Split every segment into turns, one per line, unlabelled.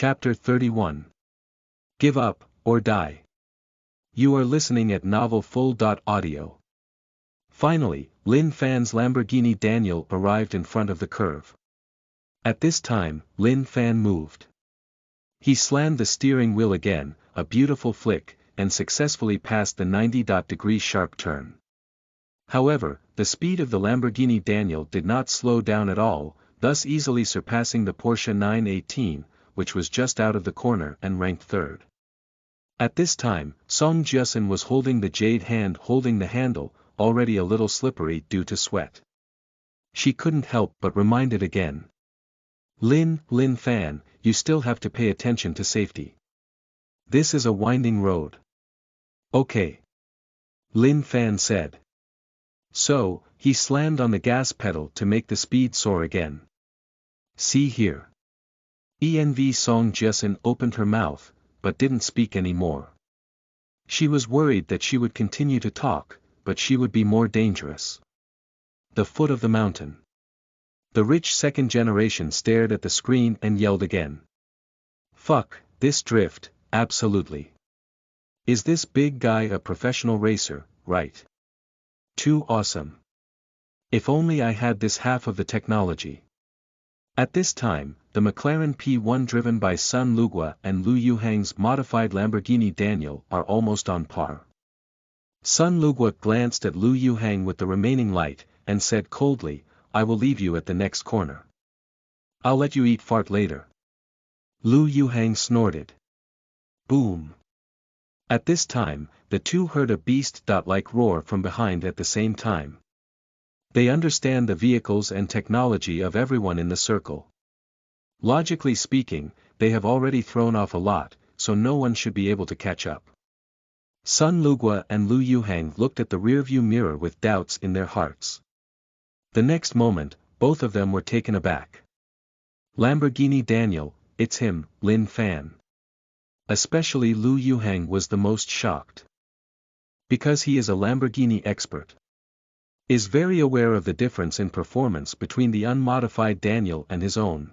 Chapter 31. Give Up, or Die. You are listening at novelfull.audio. Finally, Lin Fan's Lamborghini Daniel arrived in front of the curve. At this time, Lin Fan moved. He slammed the steering wheel again, a beautiful flick, and successfully passed the 90-degree sharp turn. However, the speed of the Lamborghini Daniel did not slow down at all, thus easily surpassing the Porsche 918, which was just out of the corner and ranked third. At this time, Song Jiasin was holding the jade hand holding the handle, already a little slippery due to sweat. She couldn't help but remind it again. Lin Fan, you still have to pay attention to safety. This is a winding road. Okay. Lin Fan said. So, he slammed on the gas pedal to make the speed soar again. See here. Song Jiasin opened her mouth, but didn't speak any more. She was worried that she would continue to talk, but she would be more dangerous. The foot of the mountain. The rich second generation stared at the screen and yelled again. Fuck, this drift, absolutely. Is this big guy a professional racer, right? Too awesome. If only I had this half of the technology. At this time, the McLaren P1 driven by Sun Lugua and Lu Yuhang's modified Lamborghini Daniel are almost on par. Sun Lugua glanced at Lu Yuhang with the remaining light, and said coldly, I will leave you at the next corner. I'll let you eat fart later. Lu Yuhang snorted. Boom. At this time, the two heard a beast-like roar from behind at the same time. They understand the vehicles and technology of everyone in the circle. Logically speaking, they have already thrown off a lot, so no one should be able to catch up. Sun Lugua and Lu Yuhang looked at the rearview mirror with doubts in their hearts. The next moment, both of them were taken aback. Lamborghini Daniel, it's him, Lin Fan. Especially Lu Yuhang was the most shocked. Because he is a Lamborghini expert. Is very aware of the difference in performance between the unmodified Daniel and his own.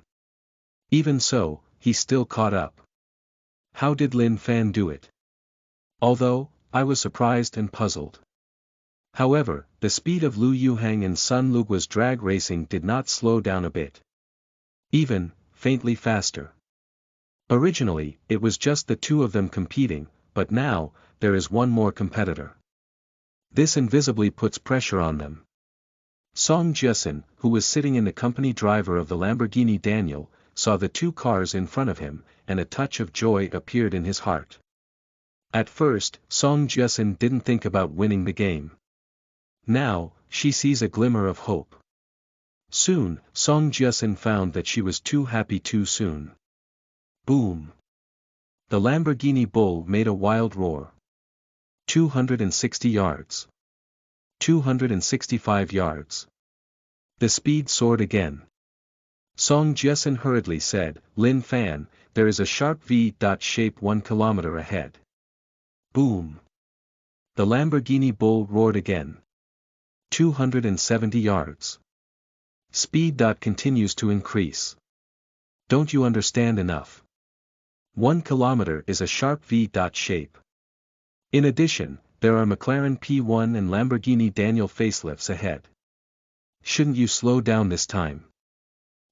Even so, he still caught up. How did Lin Fan do it? Although, I was surprised and puzzled. However, the speed of Lu Yuhang and Sun Lugua's drag racing did not slow down a bit. Even, faintly faster. Originally, it was just the two of them competing, but now, there is one more competitor. This invisibly puts pressure on them. Song Jiasin, who was sitting in the company driver of the Lamborghini Daniel, saw the two cars in front of him, and a touch of joy appeared in his heart. At first, Song Jiasin didn't think about winning the game. Now, she sees a glimmer of hope. Soon, Song Jiasin found that she was too happy too soon. Boom. The Lamborghini Bull made a wild roar. 260 yards. 265 yards. The speed soared again. Song Jiasin hurriedly said, Lin Fan, there is a sharp V-shape 1 kilometer ahead. Boom. The Lamborghini Bull roared again. 270 yards. Speed continues to increase. Don't you understand enough? 1 kilometer is a sharp V-shape. In addition, there are McLaren P1 and Lamborghini Daniel facelifts ahead. Shouldn't you slow down this time?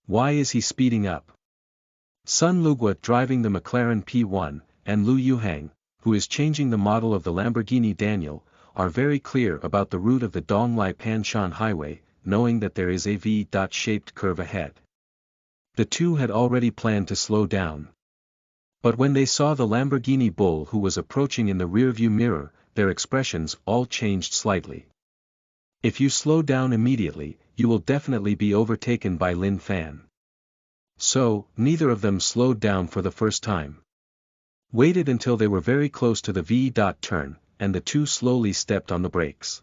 Why is he speeding up? Sun Lugua driving the McLaren P1, and Lu Yuhang, who is changing the model of the Lamborghini Daniel, are very clear about the route of the Donglai Panshan Highway, knowing that there is a V-shaped curve ahead. The two had already planned to slow down. But when they saw the Lamborghini Bull who was approaching in the rearview mirror, their expressions all changed slightly. If you slow down immediately, you will definitely be overtaken by Lin Fan. So, neither of them slowed down for the first time. Waited until they were very close to the V-turn, and the two slowly stepped on the brakes.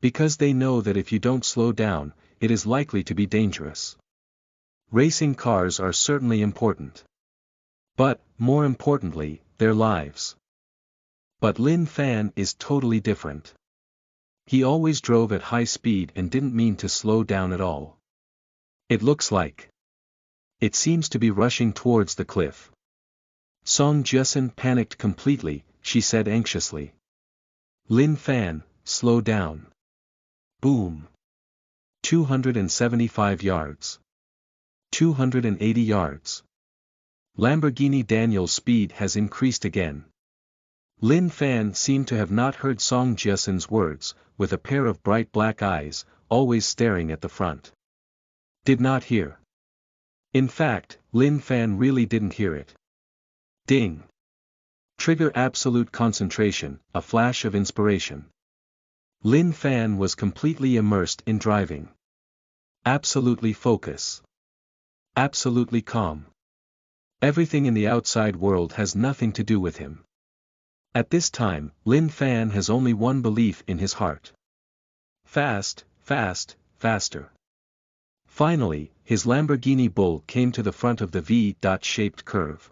Because they know that if you don't slow down, it is likely to be dangerous. Racing cars are certainly important. But, more importantly, their lives. But Lin Fan is totally different. He always drove at high speed and didn't mean to slow down at all. It looks like It seems to be rushing towards the cliff. Song Jiasin panicked completely, she said anxiously. Lin Fan, slow down. Boom. 275 yards. 280 yards. Lamborghini Daniel's speed has increased again. Lin Fan seemed to have not heard Song Jiasin's words, with a pair of bright black eyes, always staring at the front. Did not hear. In fact, Lin Fan really didn't hear it. Ding. Trigger absolute concentration, a flash of inspiration. Lin Fan was completely immersed in driving. Absolutely focus. Absolutely calm. Everything in the outside world has nothing to do with him. At this time, Lin Fan has only one belief in his heart. Fast, fast, faster. Finally, his Lamborghini Bull came to the front of the V-shaped curve.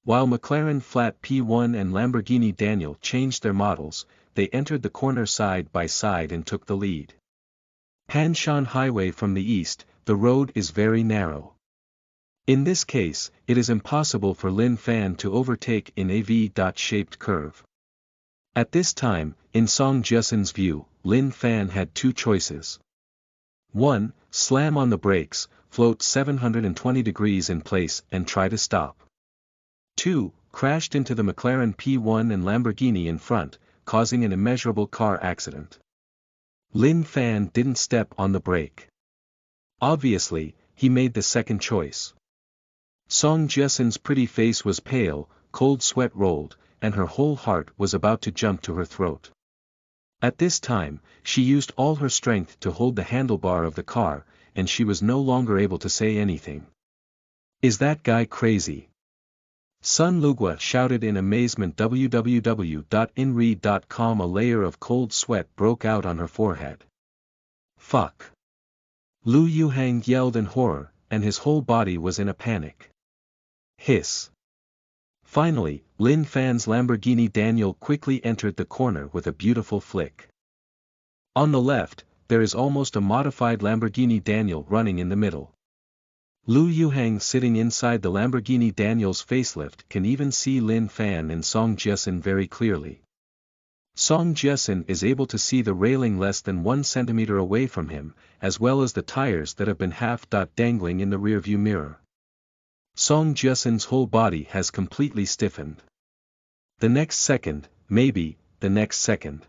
While McLaren Flat P1 and Lamborghini Daniel changed their models, they entered the corner side by side and took the lead. Hanshan Highway from the east, the road is very narrow. In this case, it is impossible for Lin Fan to overtake in a V-shaped curve. At this time, in Song Jiasin's view, Lin Fan had two choices. 1. Slam on the brakes, float 720 degrees in place and try to stop. 2. Crashed into the McLaren P1 and Lamborghini in front, causing an immeasurable car accident. Lin Fan didn't step on the brake. Obviously, he made the second choice. Song Jiasin's pretty face was pale, cold sweat rolled, and her whole heart was about to jump to her throat. At this time, she used all her strength to hold the handlebar of the car, and she was no longer able to say anything. Is that guy crazy? Sun Lugua shouted in amazement. www.inread.com. A layer of cold sweat broke out on her forehead. Fuck. Lu Yuhang yelled in horror, and his whole body was in a panic. Hiss. Finally, Lin Fan's Lamborghini Daniel quickly entered the corner with a beautiful flick. On the left, there is almost a modified Lamborghini Daniel running in the middle. Lu Yuhang sitting inside the Lamborghini Daniel's facelift can even see Lin Fan and Song Jiasin very clearly. Song Jiasin is able to see the railing less than 1 centimeter away from him, as well as the tires that have been dangling in the rearview mirror. Song Jiasin's whole body has completely stiffened. The next second, maybe, the next second.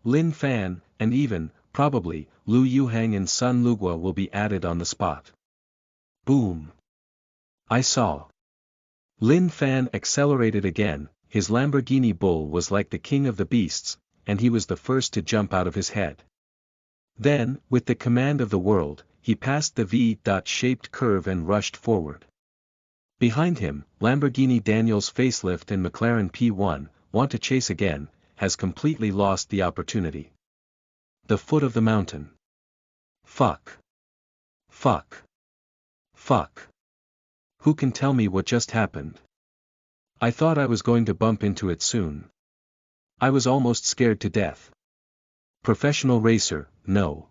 Lin Fan, and even, probably, Lu Yuhang and Sun Lugua will be added on the spot. Boom. I saw. Lin Fan accelerated again, his Lamborghini Bull was like the king of the beasts, and he was the first to jump out of his head. Then, with the command of the world, he passed the V-shaped curve and rushed forward. Behind him, Lamborghini Daniel's facelift and McLaren P1, want to chase again, has completely lost the opportunity. The foot of the mountain. Fuck. Fuck. Fuck. Who can tell me what just happened? I thought I was going to bump into it soon. I was almost scared to death. Professional racer, no.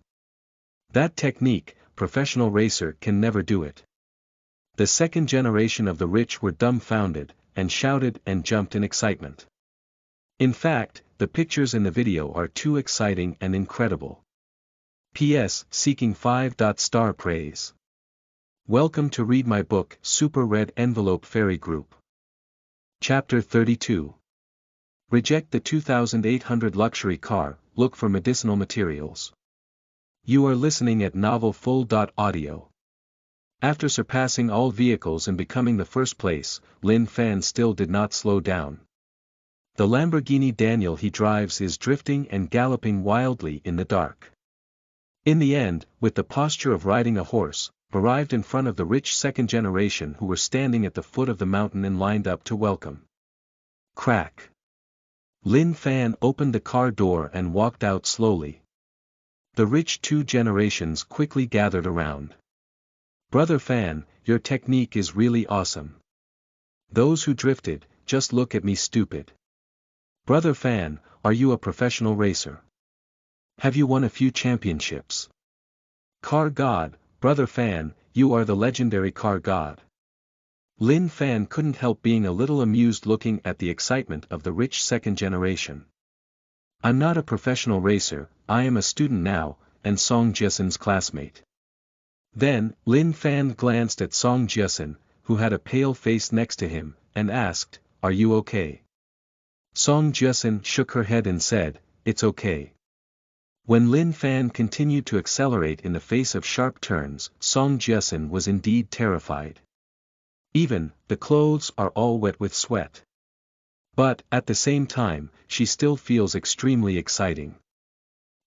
That technique, professional racer can never do it. The second generation of the rich were dumbfounded, and shouted and jumped in excitement. In fact, the pictures in the video are too exciting and incredible. P.S. Seeking 5-star praise. Welcome to read my book, Super Red Envelope Fairy Group. Chapter 32. Reject the 2800 luxury car, look for medicinal materials. You are listening at novelfull.audio. After surpassing all vehicles and becoming the first place, Lin Fan still did not slow down. The Lamborghini Daniel he drives is drifting and galloping wildly in the dark. In the end, with the posture of riding a horse, arrived in front of the rich second generation who were standing at the foot of the mountain and lined up to welcome. Crack. Lin Fan opened the car door and walked out slowly. The rich two generations quickly gathered around. Brother Fan, your technique is really awesome. Those who drifted, just look at me stupid. Brother Fan, are you a professional racer? Have you won a few championships? Car God, Brother Fan, you are the legendary car god. Lin Fan couldn't help being a little amused looking at the excitement of the rich second generation. I'm not a professional racer, I am a student now, and Song Jiasen's classmate. Then, Lin Fan glanced at Song Jiasen, who had a pale face next to him, and asked, "Are you okay?" Song Jiasen shook her head and said, "It's okay." When Lin Fan continued to accelerate in the face of sharp turns, Song Jiasen was indeed terrified. Even, the clothes are all wet with sweat. But, at the same time, she still feels extremely exciting.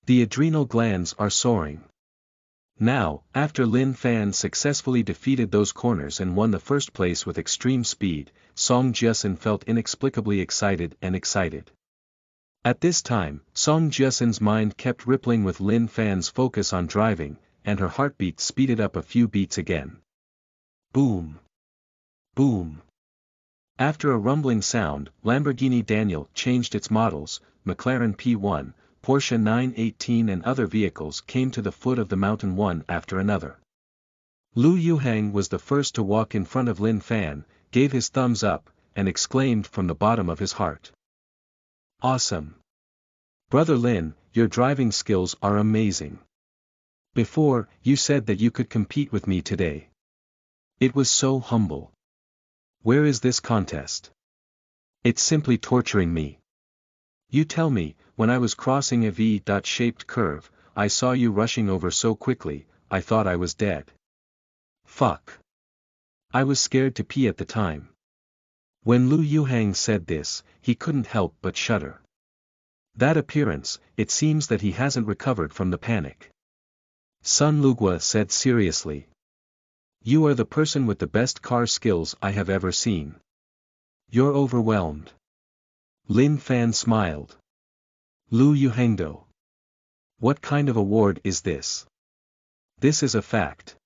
The adrenal glands are soaring. Now, after Lin Fan successfully defeated those corners and won the first place with extreme speed, Song Jiasen felt inexplicably excited and excited. At this time, Song Jiasen's mind kept rippling with Lin Fan's focus on driving, and her heartbeat speeded up a few beats again. Boom! Boom! After a rumbling sound, Lamborghini Daniel changed its models, McLaren P1, Porsche 918 and other vehicles came to the foot of the mountain one after another. Lu Yuhang was the first to walk in front of Lin Fan, gave his thumbs up, and exclaimed from the bottom of his heart. Awesome! Brother Lin, your driving skills are amazing. Before, you said that you could compete with me today. It was so humble. Where is this contest? It's simply torturing me. You tell me, when I was crossing a V-shaped curve, I saw you rushing over so quickly, I thought I was dead. Fuck. I was scared to pee at the time. When Lu Yuhang said this, he couldn't help but shudder. That appearance, it seems that he hasn't recovered from the panic. Sun Lugua said seriously. You are the person with the best car skills I have ever seen. You're overwhelmed. Lin Fan smiled. Lu Yuhangdo. What kind of award is this? This is a fact.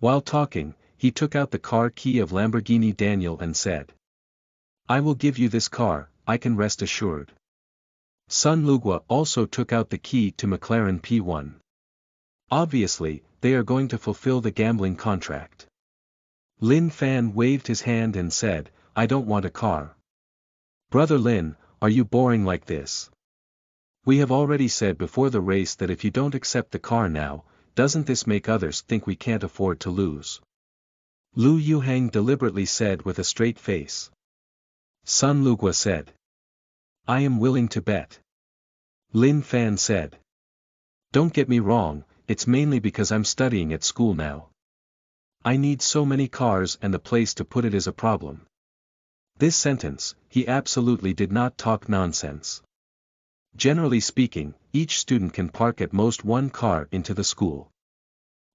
While talking, he took out the car key of Lamborghini Daniel and said. I will give you this car, I can rest assured. Sun Lugua also took out the key to McLaren P1. Obviously, they are going to fulfill the gambling contract. Lin Fan waved his hand and said, I don't want a car. Brother Lin, are you boring like this? We have already said before the race that if you don't accept the car now, doesn't this make others think we can't afford to lose? Lu Yuhang deliberately said with a straight face. Sun Lugua said. I am willing to bet. Lin Fan said. Don't get me wrong, it's mainly because I'm studying at school now. I need so many cars and the place to put it is a problem. This sentence, he absolutely did not talk nonsense. Generally speaking, each student can park at most one car into the school.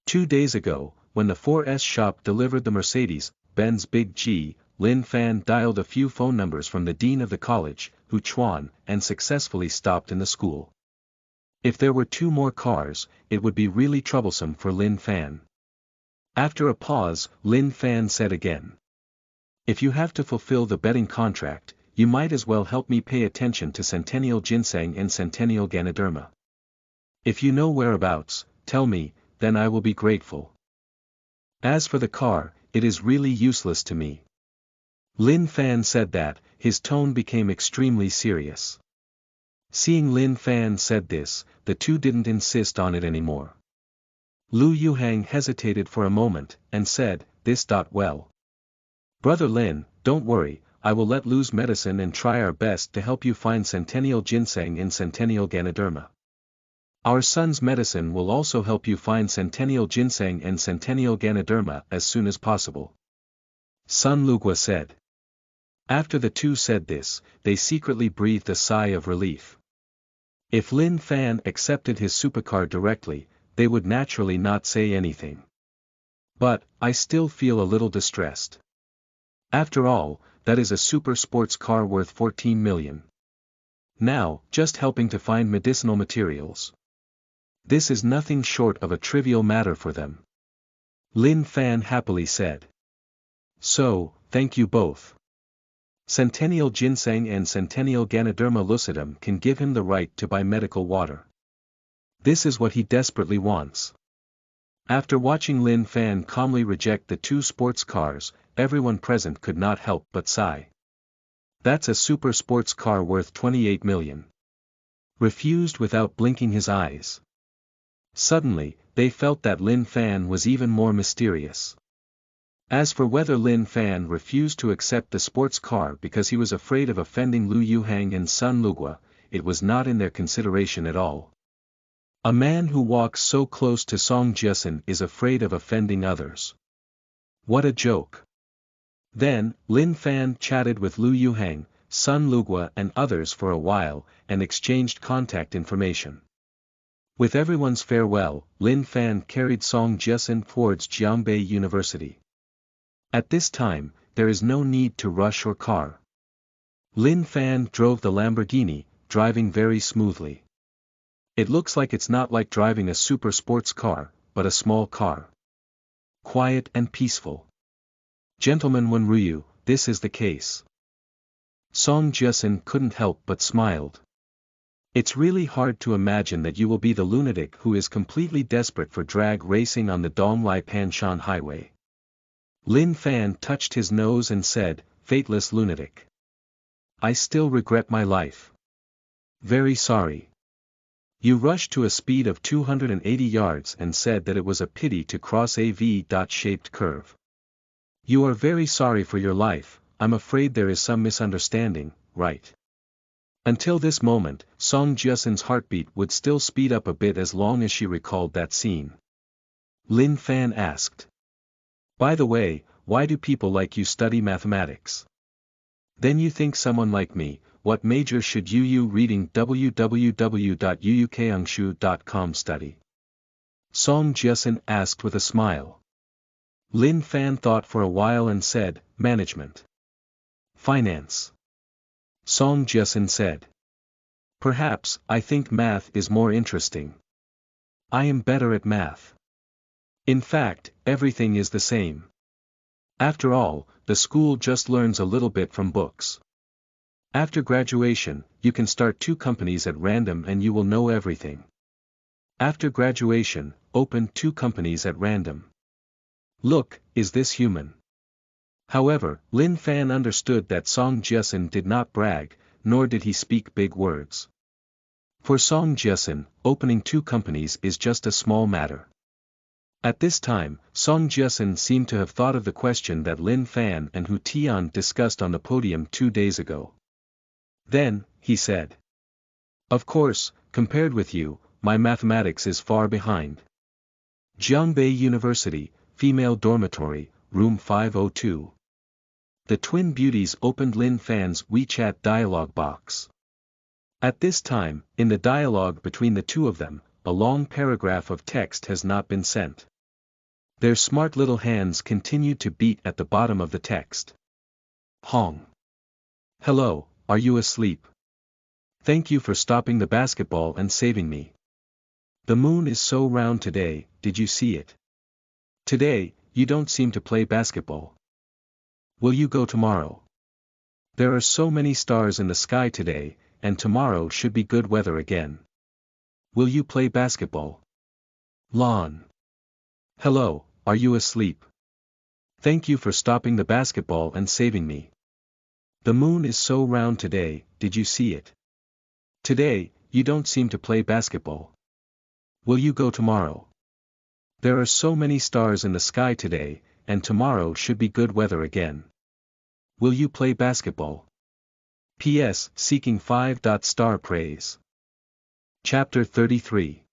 2 days ago, when the 4S shop delivered the Mercedes-Benz Big G, Lin Fan dialed a few phone numbers from the dean of the college, Hu Chuan, and successfully stopped in the school. If there were 2 more cars, it would be really troublesome for Lin Fan. After a pause, Lin Fan said again. If you have to fulfill the betting contract, you might as well help me pay attention to Centennial Ginseng and Centennial Ganoderma. If you know whereabouts, tell me, then I will be grateful. As for the car, it is really useless to me. Lin Fan said that, his tone became extremely serious. Seeing Lin Fan said this, the two didn't insist on it anymore. Lu Yuhang hesitated for a moment, and said, well. Brother Lin, don't worry, I will let loose medicine and try our best to help you find Centennial Ginseng in Centennial Ganoderma. Our son's medicine will also help you find Centennial Ginseng and Centennial Ganoderma as soon as possible. Sun Lugua said. After the two said this, they secretly breathed a sigh of relief. If Lin Fan accepted his supercar directly, they would naturally not say anything. But, I still feel a little distressed. After all, that is a super sports car worth 14 million. Now, just helping to find medicinal materials. This is nothing short of a trivial matter for them. Lin Fan happily said. So, thank you both. Centennial Ginseng and Centennial Ganoderma lucidum can give him the right to buy medical water. This is what he desperately wants. After watching Lin Fan calmly reject the two sports cars, everyone present could not help but sigh. That's a super sports car worth 28 million. Refused without blinking his eyes. Suddenly, they felt that Lin Fan was even more mysterious. As for whether Lin Fan refused to accept the sports car because he was afraid of offending Lu Yuhang and Sun Lugua, it was not in their consideration at all. A man who walks so close to Song Jiasin is afraid of offending others. What a joke. Then, Lin Fan chatted with Lu Yuhang, Sun Lugua and others for a while, and exchanged contact information. With everyone's farewell, Lin Fan carried Song Jiasin towards Jiangbei University. At this time, there is no need to rush or car. Lin Fan drove the Lamborghini, driving very smoothly. It looks like it's not like driving a super sports car, but a small car. Quiet and peaceful. Gentleman Wenryu, this is the case. Song Jiasin couldn't help but smiled. It's really hard to imagine that you will be the lunatic who is completely desperate for drag racing on the Donglai Panshan highway. Lin Fan touched his nose and said, "Fateless lunatic. I still regret my life. Very sorry. You rushed to a speed of 280 yards and said that it was a pity to cross a V-shaped curve. You are very sorry for your life. I'm afraid there is some misunderstanding, right?" Until this moment, Song Jiasin's heartbeat would still speed up a bit as long as she recalled that scene. Lin Fan asked. "By the way, why do people like you study mathematics? Then you think someone like me, what major should you reading www.yuukangshu.com study?" Song Jiasin asked with a smile. Lin Fan thought for a while and said, "Management. Finance." Song Jiasin said. "Perhaps, I think math is more interesting. I am better at math. In fact, everything is the same. After all, the school just learns a little bit from books. After graduation, you can start 2 companies at random and you will know everything. After graduation, open 2 companies at random. Look, is this human?" However, Lin Fan understood that Song Jiasin did not brag, nor did he speak big words. For Song Jiasin, opening 2 companies is just a small matter. At this time, Song Jiasin seemed to have thought of the question that Lin Fan and Hu Tian discussed on the podium 2 days ago. Then, he said. "Of course, compared with you, my mathematics is far behind." Jiangbei University, Female Dormitory, Room 502. The twin beauties opened Lin Fan's WeChat dialogue box. At this time, in the dialogue between the two of them, a long paragraph of text has not been sent. Their smart little hands continued to beat at the bottom of the text. Hong. "Hello, are you asleep? Thank you for stopping the basketball and saving me. The moon is so round today, did you see it? Today, you don't seem to play basketball. Will you go tomorrow? There are so many stars in the sky today, and tomorrow should be good weather again. Will you play basketball? Lon. Hello, are you asleep? Thank you for stopping the basketball and saving me. The moon is so round today, did you see it? Today, you don't seem to play basketball. Will you go tomorrow? There are so many stars in the sky today, and tomorrow should be good weather again. Will you play basketball? P.S. Seeking 5-star praise. Chapter 33.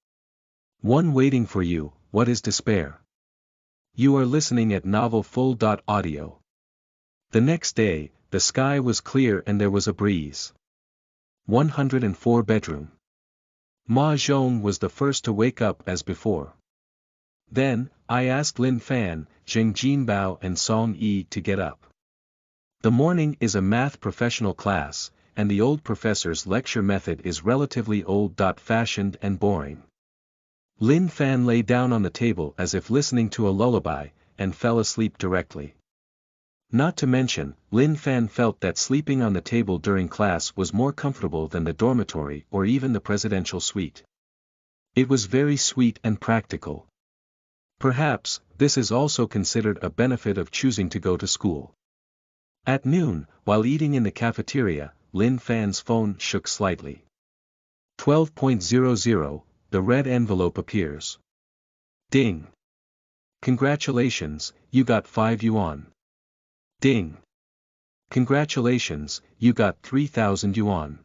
One waiting for you, what is despair? You are listening at novelfull.audio. The next day, the sky was clear and there was a breeze. 104 bedroom. Ma Zhong was the first to wake up as before. Then, I asked Lin Fan, Zheng Jinbao and Song Yi to get up. The morning is a math professional class, and the old professor's lecture method is relatively old-fashioned and boring. Lin Fan lay down on the table as if listening to a lullaby, and fell asleep directly. Not to mention, Lin Fan felt that sleeping on the table during class was more comfortable than the dormitory or even the presidential suite. It was very sweet and practical. Perhaps, this is also considered a benefit of choosing to go to school. At noon, while eating in the cafeteria, Lin Fan's phone shook slightly. 12:00, the red envelope appears. Ding. Congratulations, you got 5 yuan. Ding. Congratulations, you got 3,000 yuan.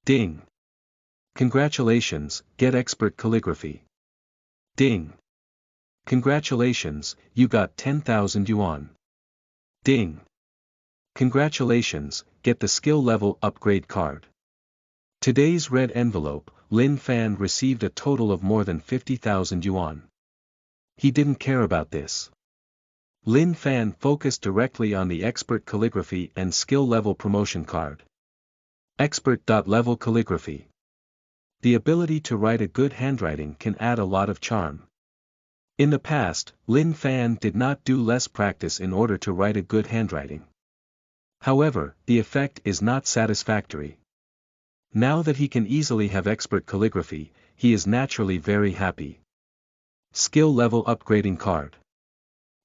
Ding. Congratulations, get expert calligraphy. Ding. Congratulations, you got 10,000 yuan. Ding. Congratulations, get the skill level upgrade card. Today's red envelope, Lin Fan received a total of more than 50,000 yuan. He didn't care about this. Lin Fan focused directly on the expert calligraphy and skill level promotion card. Expert.level calligraphy. The ability to write a good handwriting can add a lot of charm. In the past, Lin Fan did not do less practice in order to write a good handwriting. However, the effect is not satisfactory. Now that he can easily have expert calligraphy, he is naturally very happy. Skill level upgrading card.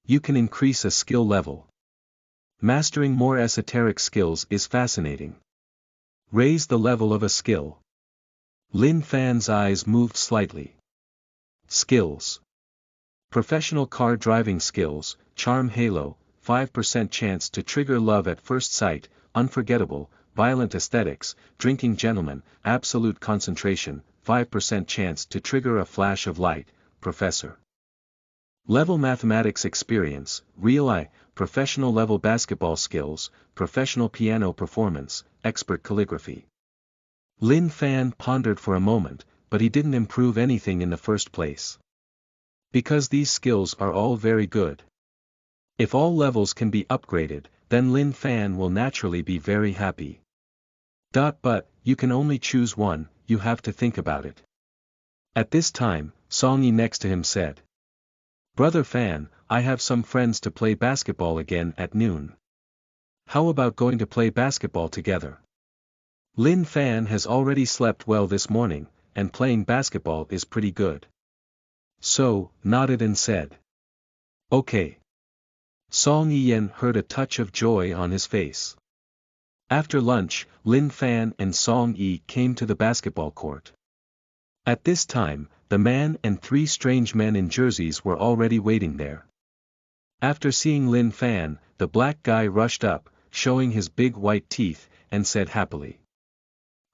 You can increase a skill level. Mastering more esoteric skills is fascinating. Raise the level of a skill. Lin Fan's eyes moved slightly. Skills. Professional car driving skills, Charm Halo, 5% chance to trigger love at first sight, Unforgettable, Violent Aesthetics, Drinking Gentleman, Absolute Concentration, 5% chance to trigger a flash of light, Professor. Level Mathematics Experience, Real Eye, Professional Level Basketball Skills, Professional Piano Performance, Expert Calligraphy. Lin Fan pondered for a moment, but he didn't improve anything in the first place. Because these skills are all very good. If all levels can be upgraded, then Lin Fan will naturally be very happy. But, you can only choose one, you have to think about it. At this time, Song Yi next to him said. Brother Fan, I have some friends to play basketball again at noon. How about going to play basketball together? Lin Fan has already slept well this morning, and playing basketball is pretty good. So, nodded and said. Okay. Song Yi heard a touch of joy on his face. After lunch, Lin Fan and Song Yi came to the basketball court. At this time, the man and 3 strange men in jerseys were already waiting there. After seeing Lin Fan, the black guy rushed up, showing his big white teeth, and said happily.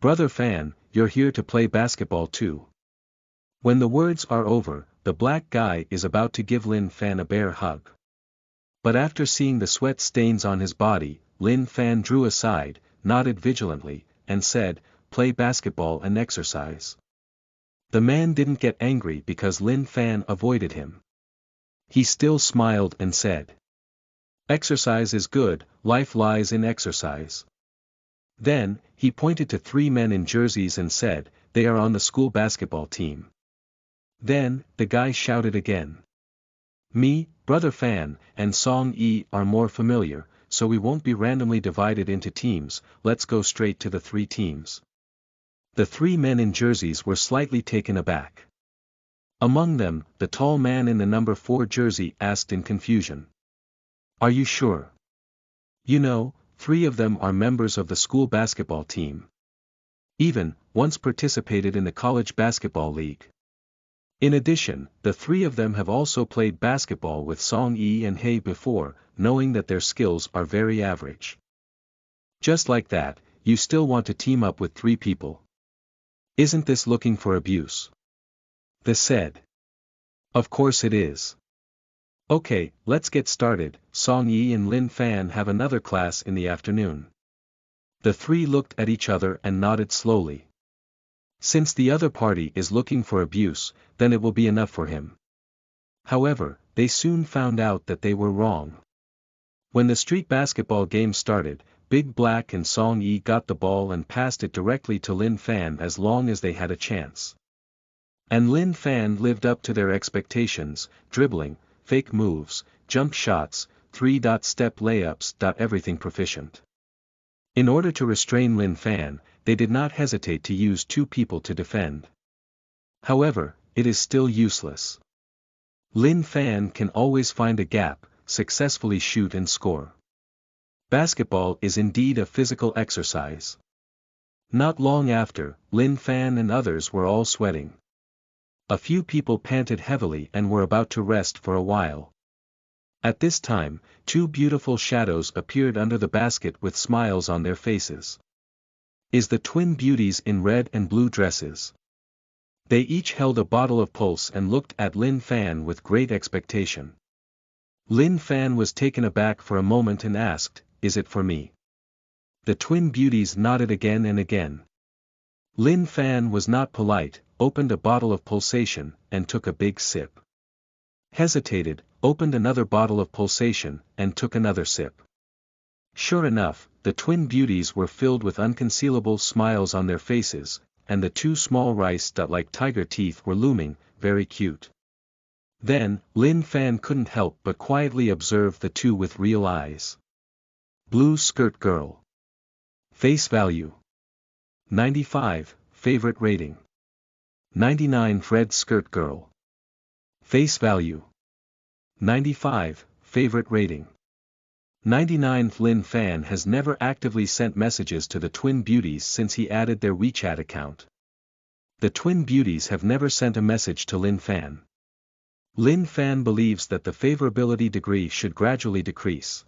Brother Fan, you're here to play basketball too. When the words are over, the black guy is about to give Lin Fan a bear hug. But after seeing the sweat stains on his body, Lin Fan drew aside, nodded vigilantly, and said, play basketball and exercise. The man didn't get angry because Lin Fan avoided him. He still smiled and said. Exercise is good, life lies in exercise. Then, he pointed to 3 men in jerseys and said, they are on the school basketball team. Then, the guy shouted again. Me, Brother Fan, and Song Yi are more familiar, so we won't be randomly divided into teams, let's go straight to the 3 teams. The 3 men in jerseys were slightly taken aback. Among them, the tall man in the number 4 jersey asked in confusion. Are you sure? You know, 3 of them are members of the school basketball team. Even, once participated in the college basketball league. In addition, the 3 of them have also played basketball with Song Yi and Hei before, knowing that their skills are very average. Just like that, you still want to team up with 3 people. Isn't this looking for abuse? They said. Of course it is. Okay, let's get started. Song Yi and Lin Fan have another class in the afternoon. The 3 looked at each other and nodded slowly. Since the other party is looking for abuse, then it will be enough for him. However, they soon found out that they were wrong. When the street basketball game started, Big Black and Song Yi got the ball and passed it directly to Lin Fan as long as they had a chance. And Lin Fan lived up to their expectations, dribbling, fake moves, jump shots, 3-step layups. Everything proficient. In order to restrain Lin Fan, they did not hesitate to use 2 people to defend. However, it is still useless. Lin Fan can always find a gap, successfully shoot and score. Basketball is indeed a physical exercise. Not long after, Lin Fan and others were all sweating. A few people panted heavily and were about to rest for a while. At this time, two beautiful shadows appeared under the basket with smiles on their faces. Is the twin beauties in red and blue dresses. They each held a bottle of pulse and looked at Lin Fan with great expectation. Lin Fan was taken aback for a moment and asked, "Is it for me?" The twin beauties nodded again and again. Lin Fan was not polite, opened a bottle of pulsation, and took a big sip. Hesitated, opened another bottle of pulsation, and took another sip. Sure enough, the twin beauties were filled with unconcealable smiles on their faces, and the two small rice-like tiger teeth were looming, very cute. Then, Lin Fan couldn't help but quietly observe the two with real eyes. Blue skirt girl. Face value. 95, favorite rating. 99 red skirt girl. Face value. 95, favorite rating. 99 Lin Fan has never actively sent messages to the twin beauties since he added their WeChat account. The twin beauties have never sent a message to Lin Fan. Lin Fan believes that the favorability degree should gradually decrease.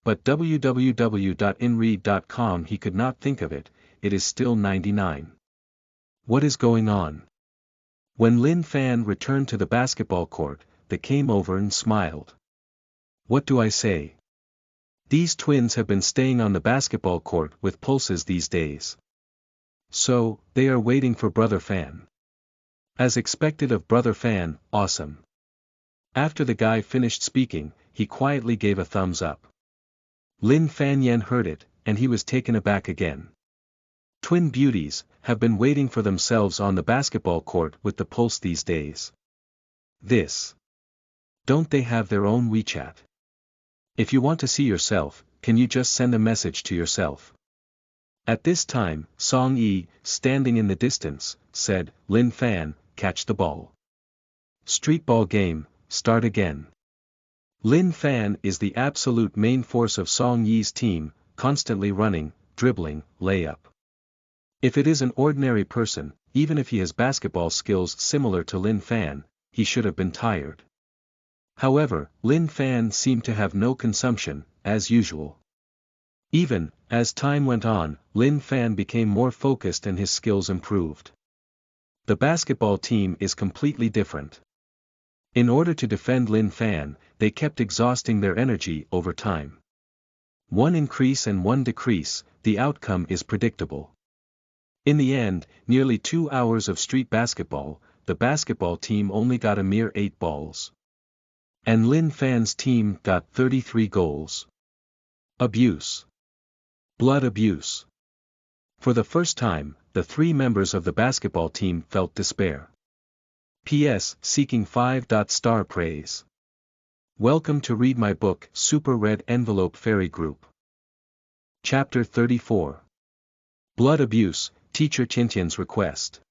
But www.inread.com he could not think of it, it is still 99. What is going on? When Lin Fan returned to the basketball court, they came over and smiled. What do I say? These twins have been staying on the basketball court with pulses these days. So, they are waiting for Brother Fan. As expected of Brother Fan, awesome. After the guy finished speaking, he quietly gave a thumbs up. Lin Fan Yen heard it, and he was taken aback again. Twin beauties have been waiting for themselves on the basketball court with the pulse these days. This. Don't they have their own WeChat? If you want to see yourself, can you just send a message to yourself? At this time, Song Yi, standing in the distance, said, "Lin Fan, catch the ball. Street ball game, start again." Lin Fan is the absolute main force of Song Yi's team, constantly running, dribbling, layup. If it is an ordinary person, even if he has basketball skills similar to Lin Fan, he should have been tired. However, Lin Fan seemed to have no consumption, as usual. Even, as time went on, Lin Fan became more focused and his skills improved. The basketball team is completely different. In order to defend Lin Fan, they kept exhausting their energy over time. One increase and one decrease, the outcome is predictable. In the end, nearly 2 hours of street basketball, the basketball team only got a mere 8 balls. And Lin Fan's team got 33 goals. Abuse. Blood abuse. For the first time, the 3 members of the basketball team felt despair. P.S. Seeking 5-star praise. Welcome to read my book, Super Red Envelope Fairy Group. Chapter 34. Blood Abuse, Teacher Tiantian's Request.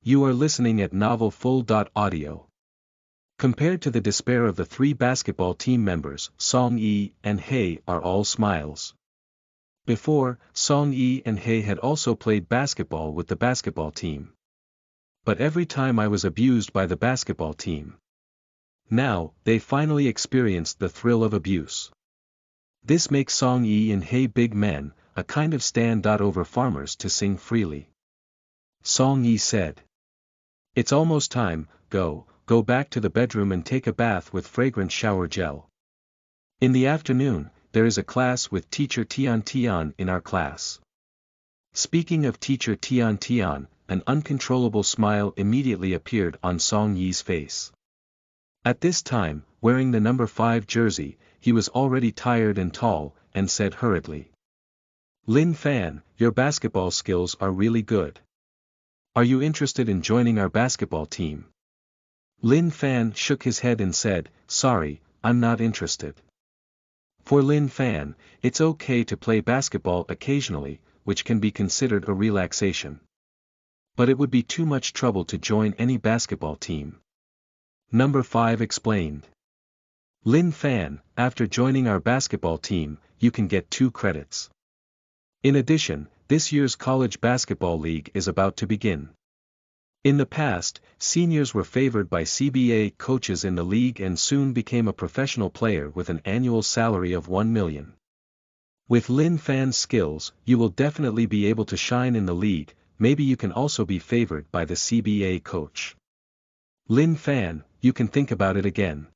You are listening at novelfull.audio. Compared to the despair of the 3 basketball team members, Song Yi and Hei are all smiles. Before, Song Yi and Hei had also played basketball with the basketball team. But every time I was abused by the basketball team. Now, they finally experienced the thrill of abuse. This makes Song Yi and Hei big men, a kind of stand-over farmers to sing freely. Song Yi said. It's almost time, go back to the bedroom and take a bath with fragrant shower gel. In the afternoon, there is a class with Teacher Tian in our class. Speaking of Teacher Tian, an uncontrollable smile immediately appeared on Song Yi's face. At this time, wearing the number 5 jersey, he was already tired and tall, and said hurriedly. Lin Fan, your basketball skills are really good. Are you interested in joining our basketball team? Lin Fan shook his head and said, sorry, I'm not interested. For Lin Fan, it's okay to play basketball occasionally, which can be considered a relaxation. But it would be too much trouble to join any basketball team. Number 5 explained. Lin Fan, after joining our basketball team, you can get 2 credits. In addition, this year's college basketball league is about to begin. In the past, seniors were favored by CBA coaches in the league and soon became a professional player with an annual salary of $1 million. With Lin Fan's skills, you will definitely be able to shine in the league. Maybe you can also be favored by the CBA coach. Lin Fan, you can think about it again.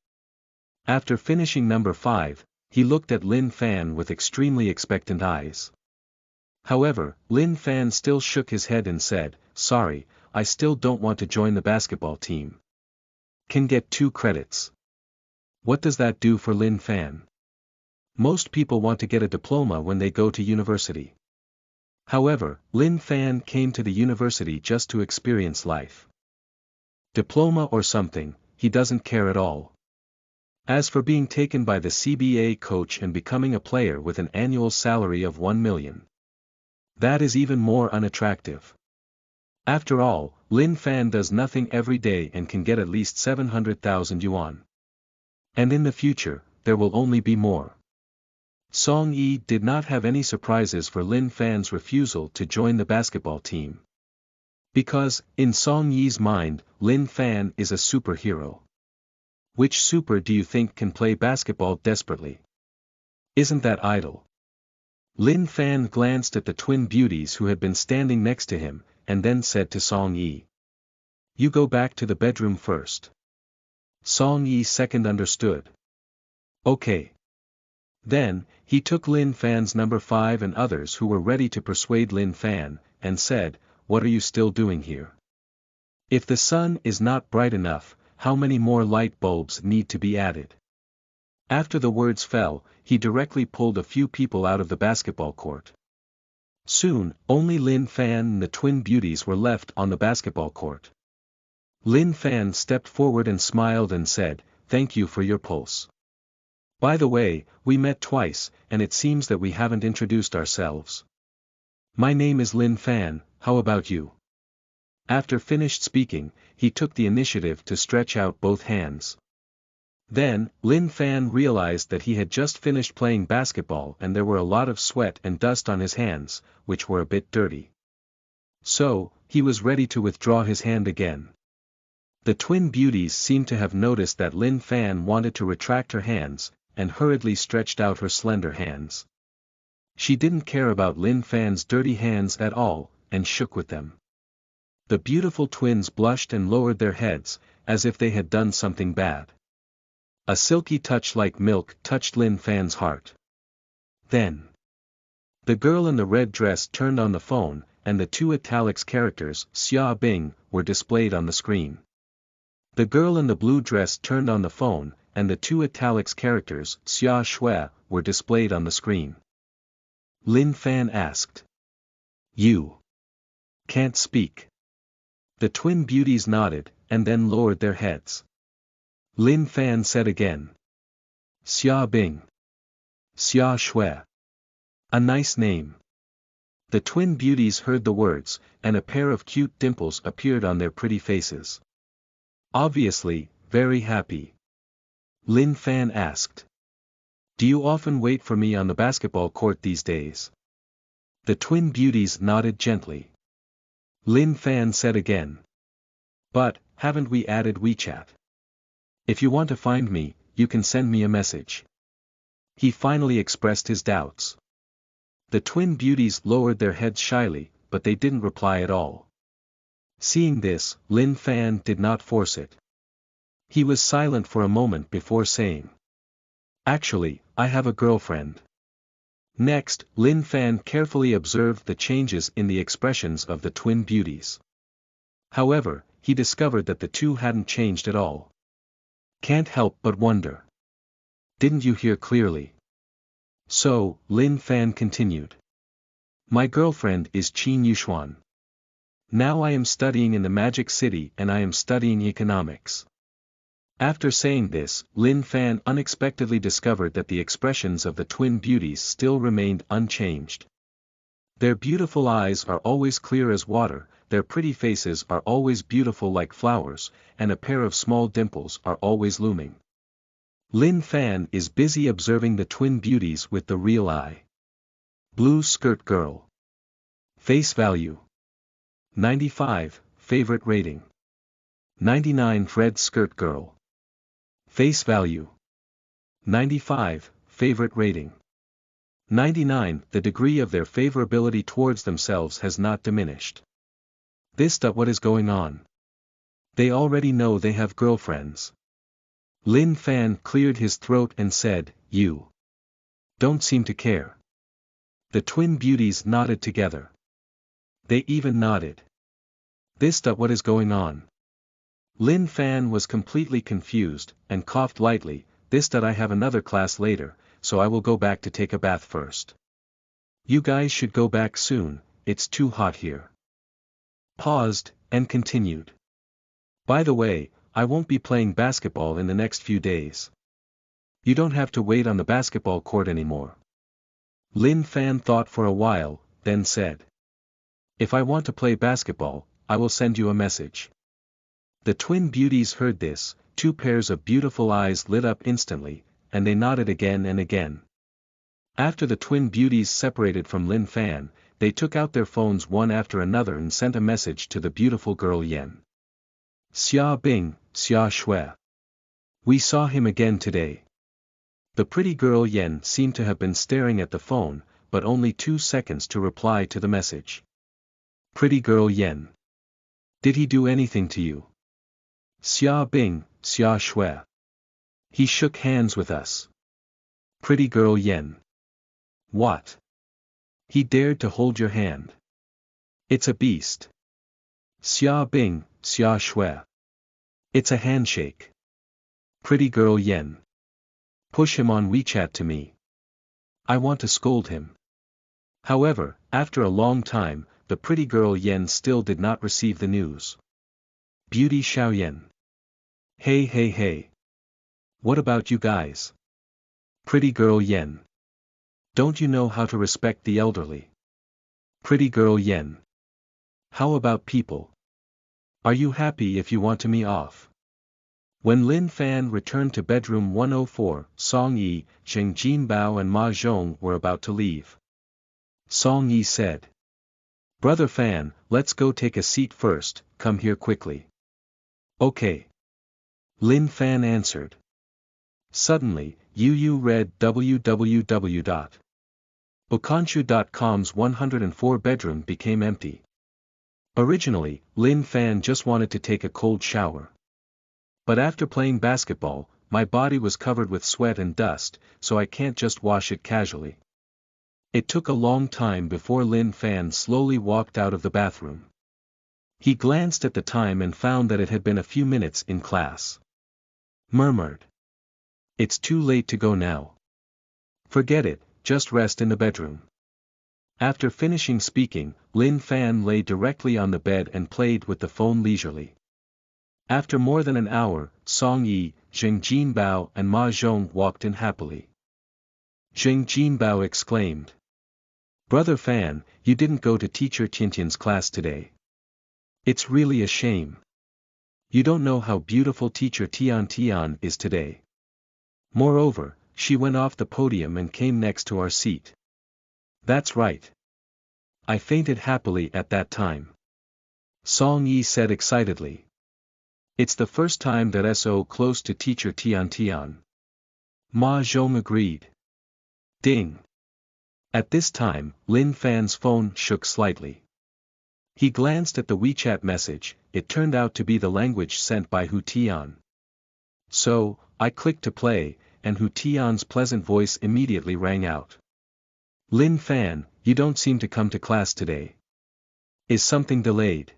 After finishing number 5, he looked at Lin Fan with extremely expectant eyes. However, Lin Fan still shook his head and said, "Sorry, I still don't want to join the basketball team." Can get 2 credits. What does that do for Lin Fan? Most people want to get a diploma when they go to university. However, Lin Fan came to the university just to experience life. Diploma or something, he doesn't care at all. As for being taken by the CBA coach and becoming a player with an annual salary of $1 million. That is even more unattractive. After all, Lin Fan does nothing every day and can get at least 700,000 yuan. And in the future, there will only be more. Song Yi did not have any surprises for Lin Fan's refusal to join the basketball team. Because, in Song Yi's mind, Lin Fan is a superhero. Which super do you think can play basketball desperately? Isn't that idle? Lin Fan glanced at the twin beauties who had been standing next to him, and then said to Song Yi. "You go back to the bedroom first." Song Yi second understood. Okay. Then, he took Lin Fan's number 5 and others who were ready to persuade Lin Fan, and said, "What are you still doing here? If the sun is not bright enough, how many more light bulbs need to be added?" After the words fell, he directly pulled a few people out of the basketball court. Soon, only Lin Fan and the twin beauties were left on the basketball court. Lin Fan stepped forward and smiled and said, "Thank you for your pulse. By the way, we met twice, and it seems that we haven't introduced ourselves. My name is Lin Fan, how about you?" After finished speaking, he took the initiative to stretch out both hands. Then, Lin Fan realized that he had just finished playing basketball and there were a lot of sweat and dust on his hands, which were a bit dirty. So, he was ready to withdraw his hand again. The twin beauties seemed to have noticed that Lin Fan wanted to retract her hands, and hurriedly stretched out her slender hands. She didn't care about Lin Fan's dirty hands at all, and shook with them. The beautiful twins blushed and lowered their heads, as if they had done something bad. A silky touch like milk touched Lin Fan's heart. Then, the girl in the red dress turned on the phone, and the 2 italics characters, Xia Bing, were displayed on the screen. The girl in the blue dress turned on the phone, and the 2 italics characters, Xia Shui, were displayed on the screen. Lin Fan asked. "You can't speak?" The twin beauties nodded, and then lowered their heads. Lin Fan said again. "Xia Bing. Xia Shui. A nice name." The twin beauties heard the words, and a pair of cute dimples appeared on their pretty faces. Obviously, very happy. Lin Fan asked. "Do you often wait for me on the basketball court these days?" The twin beauties nodded gently. Lin Fan said again. "But, haven't we added WeChat? If you want to find me, you can send me a message." He finally expressed his doubts. The twin beauties lowered their heads shyly, but they didn't reply at all. Seeing this, Lin Fan did not force it. He was silent for a moment before saying. "Actually, I have a girlfriend." Next, Lin Fan carefully observed the changes in the expressions of the twin beauties. However, he discovered that the 2 hadn't changed at all. Can't help but wonder. Didn't you hear clearly? So, Lin Fan continued. "My girlfriend is Qin Yushuan. Now I am studying in the Magic City and I am studying economics." After saying this, Lin Fan unexpectedly discovered that the expressions of the twin beauties still remained unchanged. Their beautiful eyes are always clear as water, their pretty faces are always beautiful like flowers, and a pair of small dimples are always looming. Lin Fan is busy observing the twin beauties with the real eye. Blue skirt girl. Face value. 95, favorite rating. 99 red skirt girl. Face value. 95, favorite rating. 99 The degree of their favorability towards themselves has not diminished. What is going on? They already know they have girlfriends. Lin Fan cleared his throat and said, "You don't seem to care." The twin beauties nodded together. They even nodded. What is going on? Lin Fan was completely confused, and coughed lightly. I have another class later, so I will go back to take a bath first. You guys should go back soon, it's too hot here. Paused, and continued. By the way, I won't be playing basketball in the next few days. You don't have to wait on the basketball court anymore. Lin Fan thought for a while, then said. If I want to play basketball, I will send you a message. The twin beauties heard this, two pairs of beautiful eyes lit up instantly, and they nodded again and again. After the twin beauties separated from Lin Fan, they took out their phones one after another and sent a message to the beautiful girl Yen. Xia Bing, Xia Shui. We saw him again today. The pretty girl Yen seemed to have been staring at the phone, but only 2 seconds to reply to the message. Pretty girl Yen. Did he do anything to you? Xia Bing, Xia Shui. He shook hands with us. Pretty girl Yen. What? He dared to hold your hand. It's a beast. Xia Bing, Xia Shui. It's a handshake. Pretty girl Yen. Push him on WeChat to me. I want to scold him. However, after a long time, the pretty girl Yen still did not receive the news. Beauty Xiaoyan. Hey. What about you guys? Pretty girl Yen. Don't you know how to respect the elderly? Pretty girl Yen. How about people? Are you happy if you want to me off? When Lin Fan returned to bedroom 104, Song Yi, Zheng Jinbao and Ma Zhong were about to leave. Song Yi said. Brother Fan, let's go take a seat first, come here quickly. Okay. Lin Fan answered. Suddenly, Yu read www.bokanshu.com's 104 bedroom became empty. Originally, Lin Fan just wanted to take a cold shower. But after playing basketball, my body was covered with sweat and dust, so I can't just wash it casually. It took a long time before Lin Fan slowly walked out of the bathroom. He glanced at the time and found that it had been a few minutes in class. Murmured. It's too late to go now. Forget it, just rest in the bedroom. After finishing speaking, Lin Fan lay directly on the bed and played with the phone leisurely. After more than an hour, Song Yi, Zheng Jinbao and Ma Zhong walked in happily. Zheng Jinbao exclaimed. Brother Fan, you didn't go to teacher Tiantian's class today. It's really a shame. You don't know how beautiful teacher Tian is today. Moreover, she went off the podium and came next to our seat. That's right. I fainted happily at that time. Song Yi said excitedly. It's the first time that so close to teacher Tian. Ma Zhong agreed. Ding. At this time, Lin Fan's phone shook slightly. He glanced at the WeChat message, it turned out to be the language sent by Hu Tian. So, I clicked to play, and Hu Tian's pleasant voice immediately rang out. Lin Fan, you don't seem to come to class today. Is something delayed?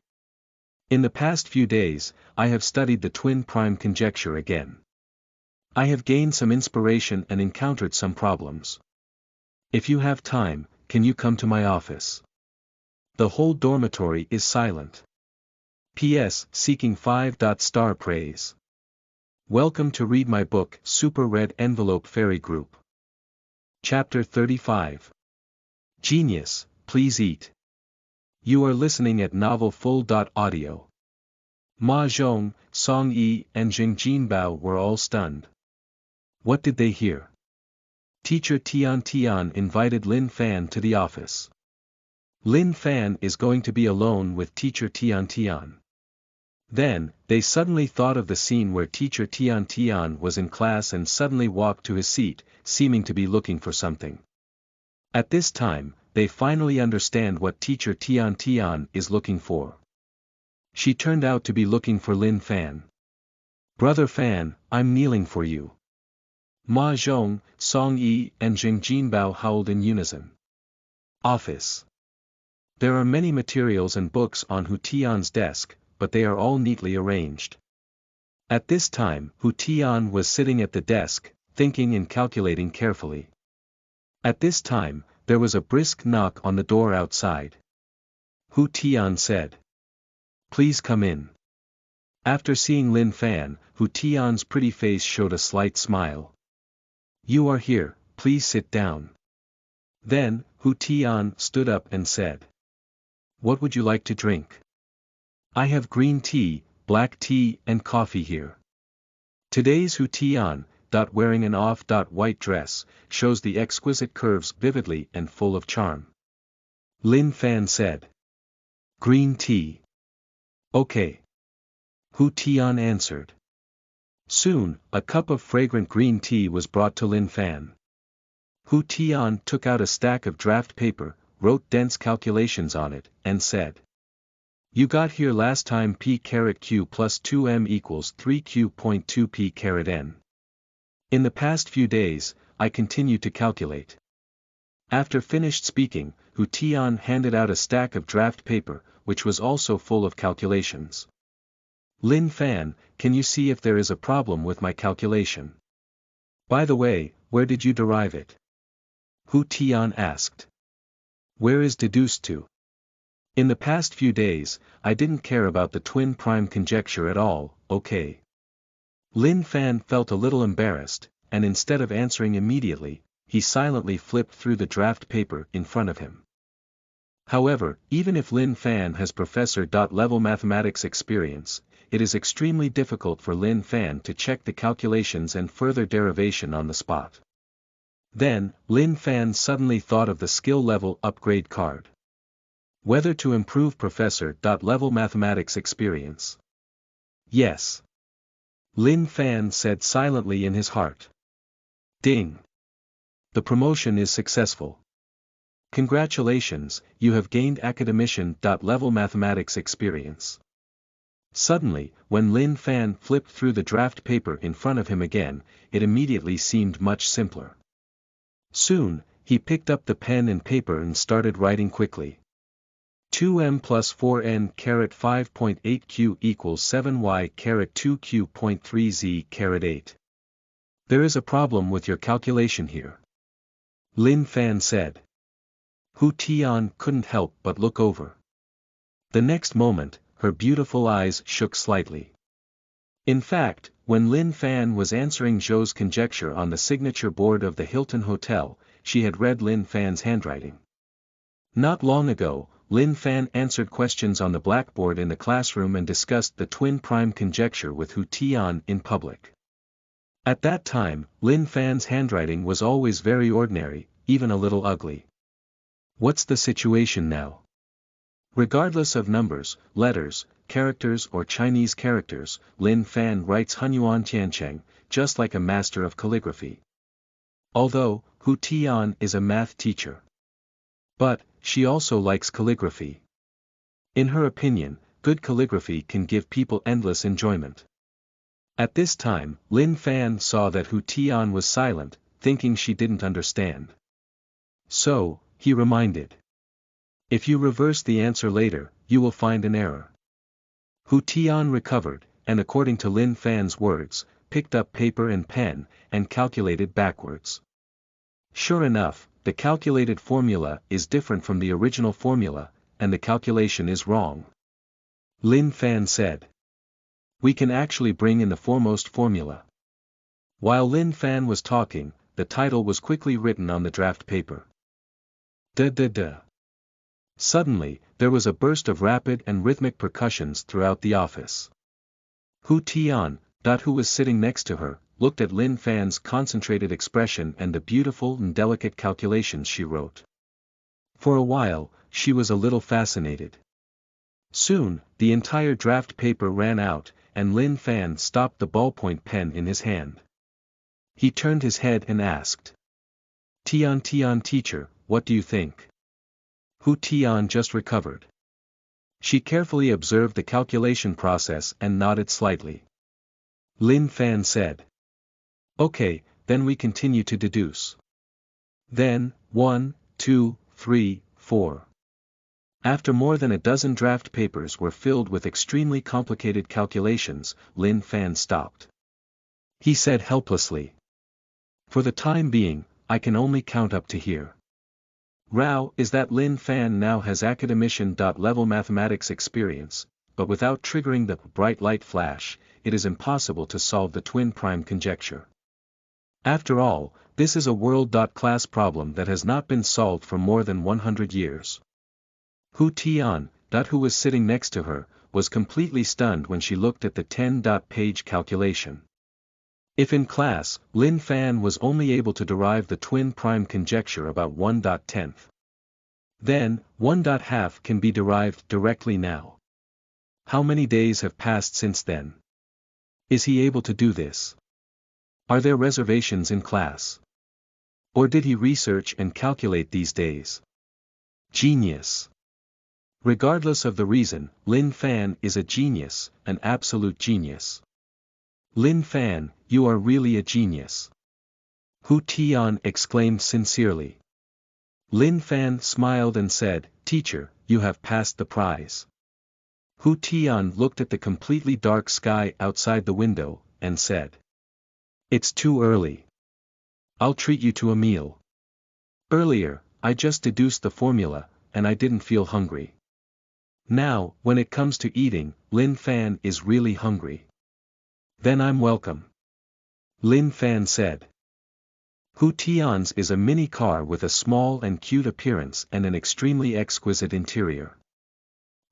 In the past few days, I have studied the twin prime conjecture again. I have gained some inspiration and encountered some problems. If you have time, can you come to my office? The whole dormitory is silent. P.S. Seeking 5-star praise. Welcome to read my book, Super Red Envelope Fairy Group. Chapter 35. Genius, please eat. You are listening at Novel Full. Audio. Ma Zhong, Song Yi and Jing Jinbao were all stunned. What did they hear? Teacher Tian invited Lin Fan to the office. Lin Fan is going to be alone with Teacher Tian. Then, they suddenly thought of the scene where Teacher Tian was in class and suddenly walked to his seat, seeming to be looking for something. At this time, they finally understand what Teacher Tian is looking for. She turned out to be looking for Lin Fan. Brother Fan, I'm kneeling for you. Ma Zhong, Song Yi and Jing Jinbao howled in unison. Office. There are many materials and books on Hu Tian's desk, but they are all neatly arranged. At this time, Hu Tian was sitting at the desk, thinking and calculating carefully. At this time, there was a brisk knock on the door outside. Hu Tian said, "Please come in." After seeing Lin Fan, Hu Tian's pretty face showed a slight smile. "You are here, please sit down." Then, Hu Tian stood up and said, "What would you like to drink?" "I have green tea, black tea and coffee here." Today's Hu Tian, wearing an off-white dress, shows the exquisite curves vividly and full of charm. Lin Fan said, "Green tea." "Okay." Hu Tian answered. Soon, a cup of fragrant green tea was brought to Lin Fan. Hu Tian took out a stack of draft paper, wrote dense calculations on it, and said, "You got here last time p⁻q plus 2m equals 3q.2 p⁻n. In the past few days, I continue to calculate." After finished speaking, Hu Tian handed out a stack of draft paper, which was also full of calculations. "Lin Fan, can you see if there is a problem with my calculation? By the way, where did you derive it?" Hu Tian asked. "Where is deduced to? In the past few days, I didn't care about the twin prime conjecture at all, okay?" Lin Fan felt a little embarrassed, and instead of answering immediately, he silently flipped through the draft paper in front of him. However, even if Lin Fan has professor-level mathematics experience, it is extremely difficult for Lin Fan to check the calculations and further derivation on the spot. Then, Lin Fan suddenly thought of the skill level upgrade card. Whether to improve professor-level mathematics experience? Yes. Lin Fan said silently in his heart. Ding! The promotion is successful. Congratulations, you have gained academician-level mathematics experience. Suddenly, when Lin Fan flipped through the draft paper in front of him again, it immediately seemed much simpler. Soon, he picked up the pen and paper and started writing quickly. 2m plus 4n caret 5.8q equals 7y caret 2q.3z caret 8. There is a problem with your calculation here. Lin Fan said. Hu Tian couldn't help but look over. The next moment, her beautiful eyes shook slightly. In fact, when Lin Fan was answering Zhou's conjecture on the signature board of the Hilton Hotel, she had read Lin Fan's handwriting. Not long ago, Lin Fan answered questions on the blackboard in the classroom and discussed the twin prime conjecture with Hu Tian in public. At that time, Lin Fan's handwriting was always very ordinary, even a little ugly. What's the situation now? Regardless of numbers, letters, characters or Chinese characters, Lin Fan writes Hunyuan Tiancheng, just like a master of calligraphy. Although, Hu Tian is a math teacher. But, she also likes calligraphy. In her opinion, good calligraphy can give people endless enjoyment. At this time, Lin Fan saw that Hu Tian was silent, thinking she didn't understand. So, he reminded. If you reverse the answer later, you will find an error. Hu Tian recovered, and according to Lin Fan's words, picked up paper and pen, and calculated backwards. Sure enough, the calculated formula is different from the original formula, and the calculation is wrong. Lin Fan said. We can actually bring in the foremost formula. While Lin Fan was talking, the title was quickly written on the draft paper. Suddenly, there was a burst of rapid and rhythmic percussions throughout the office. Hu Tian, who was sitting next to her, looked at Lin Fan's concentrated expression and the beautiful and delicate calculations she wrote. For a while, she was a little fascinated. Soon, the entire draft paper ran out, and Lin Fan stopped the ballpoint pen in his hand. He turned his head and asked. Tian teacher, what do you think? Hu Tian just recovered. She carefully observed the calculation process and nodded slightly. Lin Fan said. Okay, then we continue to deduce. Then, 1, 2, 3, 4. After more than a dozen draft papers were filled with extremely complicated calculations, Lin Fan stopped. He said helplessly. For the time being, I can only count up to here. Rao is that Lin Fan now has academician-level mathematics experience, but without triggering the bright light flash, it is impossible to solve the twin prime conjecture. After all, this is a world-class problem that has not been solved for more than 100 years. Hu Tian, who was sitting next to her, was completely stunned when she looked at the 10-page calculation. If in class, Lin Fan was only able to derive the twin prime conjecture about 1/10th. Then, 1/2 can be derived directly now. How many days have passed since then? Is he able to do this? Are there reservations in class? Or did he research and calculate these days? Genius. Regardless of the reason, Lin Fan is a genius, an absolute genius. Lin Fan, you are really a genius. Hu Tian exclaimed sincerely. Lin Fan smiled and said, Teacher, you have passed the prize. Hu Tian looked at the completely dark sky outside the window, and said. It's too early. I'll treat you to a meal. Earlier, I just deduced the formula, and I didn't feel hungry. Now, when it comes to eating, Lin Fan is really hungry. Then I'm welcome. Lin Fan said. Hu Tian's is a mini car with a small and cute appearance and an extremely exquisite interior.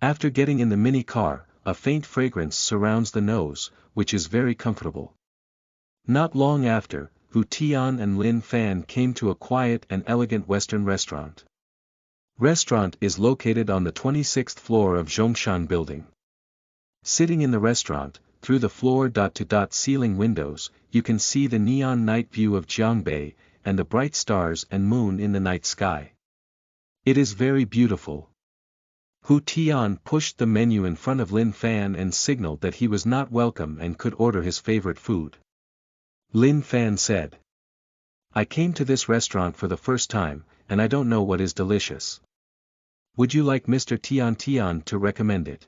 After getting in the mini car, a faint fragrance surrounds the nose, which is very comfortable. Not long after, Hu Tian and Lin Fan came to a quiet and elegant Western restaurant. Restaurant is located on the 26th floor of Zhongshan Building. Sitting in the restaurant, through the floor-to-ceiling windows, you can see the neon night view of Jiangbei, and the bright stars and moon in the night sky. It is very beautiful. Hu Tian pushed the menu in front of Lin Fan and signaled that he was not welcome and could order his favorite food. Lin Fan said. I came to this restaurant for the first time, and I don't know what is delicious. Would you like Mr. Tian to recommend it?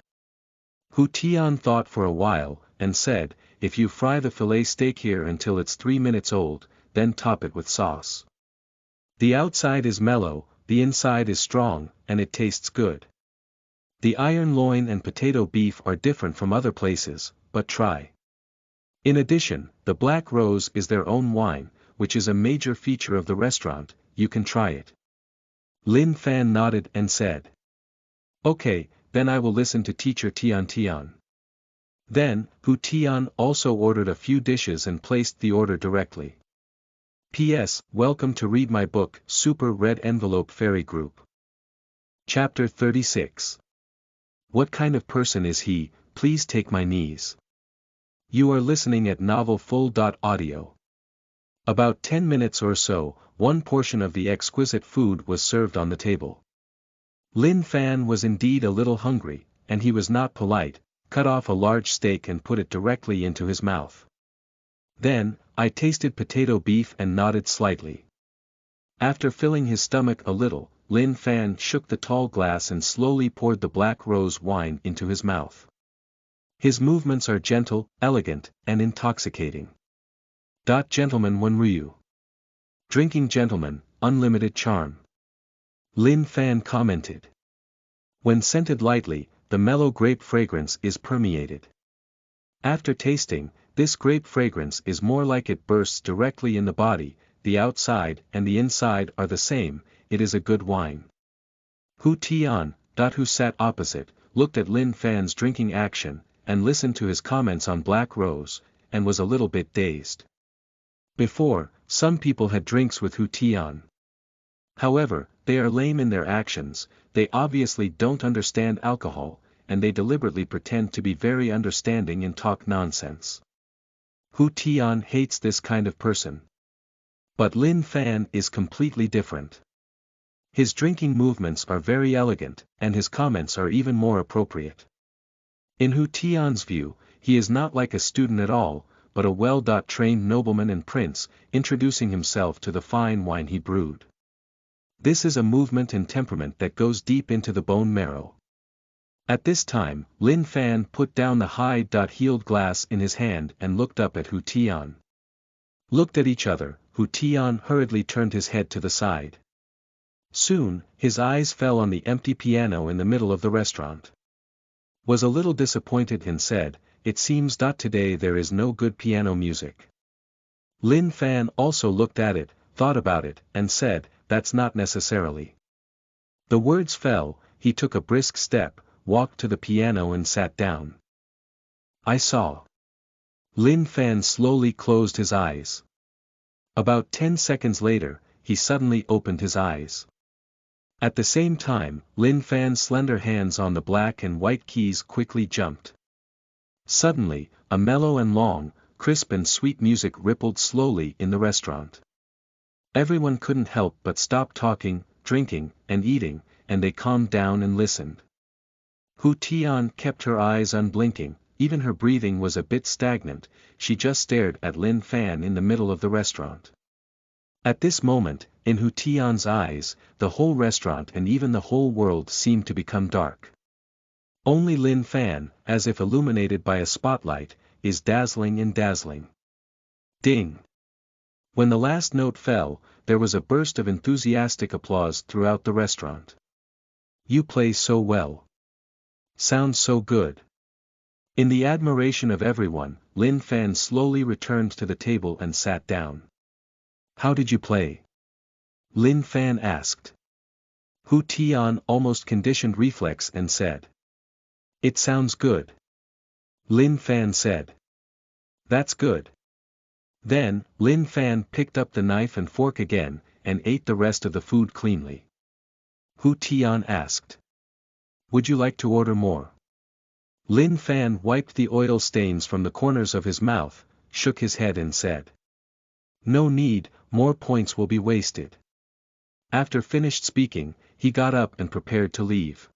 Hu Tian thought for a while, and said, if you fry the fillet steak here until it's 3 minutes old, then top it with sauce. The outside is mellow, the inside is strong, and it tastes good. The iron loin and potato beef are different from other places, but try. In addition, the Black Rose is their own wine, which is a major feature of the restaurant, you can try it. Lin Fan nodded and said. Okay, then I will listen to Teacher Tian. Then, Hu Tian also ordered a few dishes and placed the order directly. P.S. Welcome to read my book, Super Red Envelope Fairy Group. Chapter 36. What kind of person is he? Please take my knees. You are listening at novelfull.audio. About 10 minutes or so, one portion of the exquisite food was served on the table. Lin Fan was indeed a little hungry, and he was not polite, cut off a large steak and put it directly into his mouth. Then, I tasted potato beef and nodded slightly. After filling his stomach a little, Lin Fan shook the tall glass and slowly poured the Black Rose wine into his mouth. His movements are gentle, elegant, and intoxicating. Gentleman Wen Ryu. Drinking gentleman, unlimited charm. Lin Fan commented. When scented lightly, the mellow grape fragrance is permeated. After tasting, this grape fragrance is more like it bursts directly in the body, the outside and the inside are the same, it is a good wine. Hu Tian, who sat opposite, looked at Lin Fan's drinking action, and listened to his comments on Black Rose, and was a little bit dazed. Before, some people had drinks with Hu Tian. However, they are lame in their actions, they obviously don't understand alcohol, and they deliberately pretend to be very understanding and talk nonsense. Hu Tian hates this kind of person. But Lin Fan is completely different. His drinking movements are very elegant, and his comments are even more appropriate. In Hu Tian's view, he is not like a student at all, but a well-trained nobleman and prince, introducing himself to the fine wine he brewed. This is a movement and temperament that goes deep into the bone marrow. At this time, Lin Fan put down the high-heeled glass in his hand and looked up at Hu Tian. Looked at each other, Hu Tian hurriedly turned his head to the side. Soon, his eyes fell on the empty piano in the middle of the restaurant. Was a little disappointed and said, "It seems that today there is no good piano music." Lin Fan also looked at it, thought about it, and said, "That's not necessarily." The words fell, he took a brisk step, walked to the piano and sat down. "I saw." Lin Fan slowly closed his eyes. About 10 seconds later, he suddenly opened his eyes. At the same time, Lin Fan's slender hands on the black and white keys quickly jumped. Suddenly, a mellow and long, crisp and sweet music rippled slowly in the restaurant. Everyone couldn't help but stop talking, drinking, and eating, and they calmed down and listened. Hu Tian kept her eyes unblinking, even her breathing was a bit stagnant, she just stared at Lin Fan in the middle of the restaurant. At this moment, in Hu Tian's eyes, the whole restaurant and even the whole world seemed to become dark. Only Lin Fan, as if illuminated by a spotlight, is dazzling and dazzling. Ding! When the last note fell, there was a burst of enthusiastic applause throughout the restaurant. "You play so well. Sounds so good." In the admiration of everyone, Lin Fan slowly returned to the table and sat down. "How did you play?" Lin Fan asked. Hu Tian almost conditioned reflex and said. "It sounds good." Lin Fan said. "That's good." Then, Lin Fan picked up the knife and fork again, and ate the rest of the food cleanly. Hu Tian asked. "Would you like to order more?" Lin Fan wiped the oil stains from the corners of his mouth, shook his head and said. "No need, more points will be wasted." After finished speaking, he got up and prepared to leave.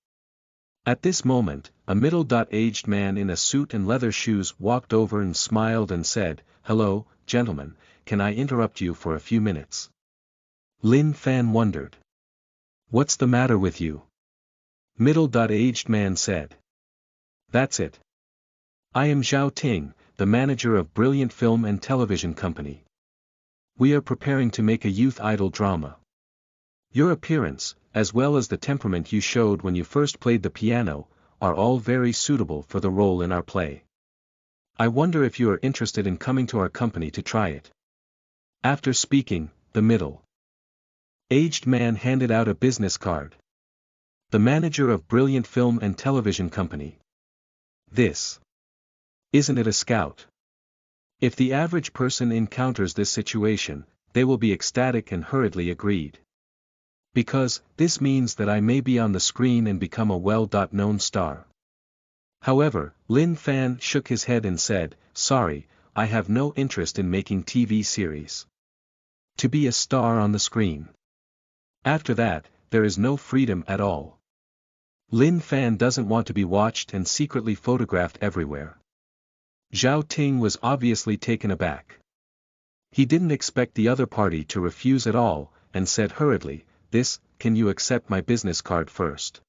At this moment, a middle-aged man in a suit and leather shoes walked over and smiled and said, "Hello, gentlemen, can I interrupt you for a few minutes?" Lin Fan wondered. "What's the matter with you?" Middle-aged man said. "That's it. I am Zhao Ting, the manager of Brilliant Film and Television Company. We are preparing to make a youth idol drama. Your appearance, as well as the temperament you showed when you first played the piano, are all very suitable for the role in our play. I wonder if you are interested in coming to our company to try it." After speaking, the middle-aged man handed out a business card. "The manager of Brilliant Film and Television Company. This. Isn't it a scout?" If the average person encounters this situation, they will be ecstatic and hurriedly agreed. Because, this means that I may be on the screen and become a well-known star. However, Lin Fan shook his head and said, "Sorry, I have no interest in making TV series. To be a star on the screen. After that, there is no freedom at all. Lin Fan doesn't want to be watched and secretly photographed everywhere." Zhao Ting was obviously taken aback. He didn't expect the other party to refuse at all, and said hurriedly, "Can you accept my business card first?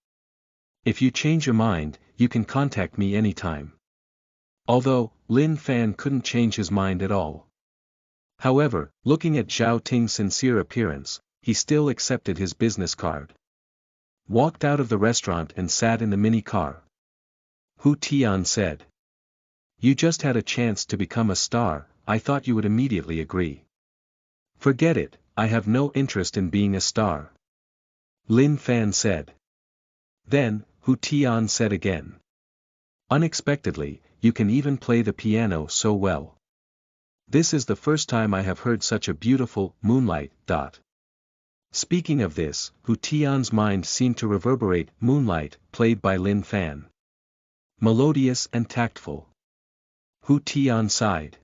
If you change your mind, you can contact me anytime." Although, Lin Fan couldn't change his mind at all. However, looking at Zhao Ting's sincere appearance, he still accepted his business card. Walked out of the restaurant and sat in the mini car. Hu Tian said. "You just had a chance to become a star, I thought you would immediately agree." "Forget it, I have no interest in being a star." Lin Fan said. Then, Hu Tian said again. Unexpectedly, you can even play the piano so well. This is the first time I have heard such a beautiful moonlight. Speaking of this, Hu Tian's mind seemed to reverberate Moonlight, played by Lin Fan. Melodious and tactful. Hu Tian sighed.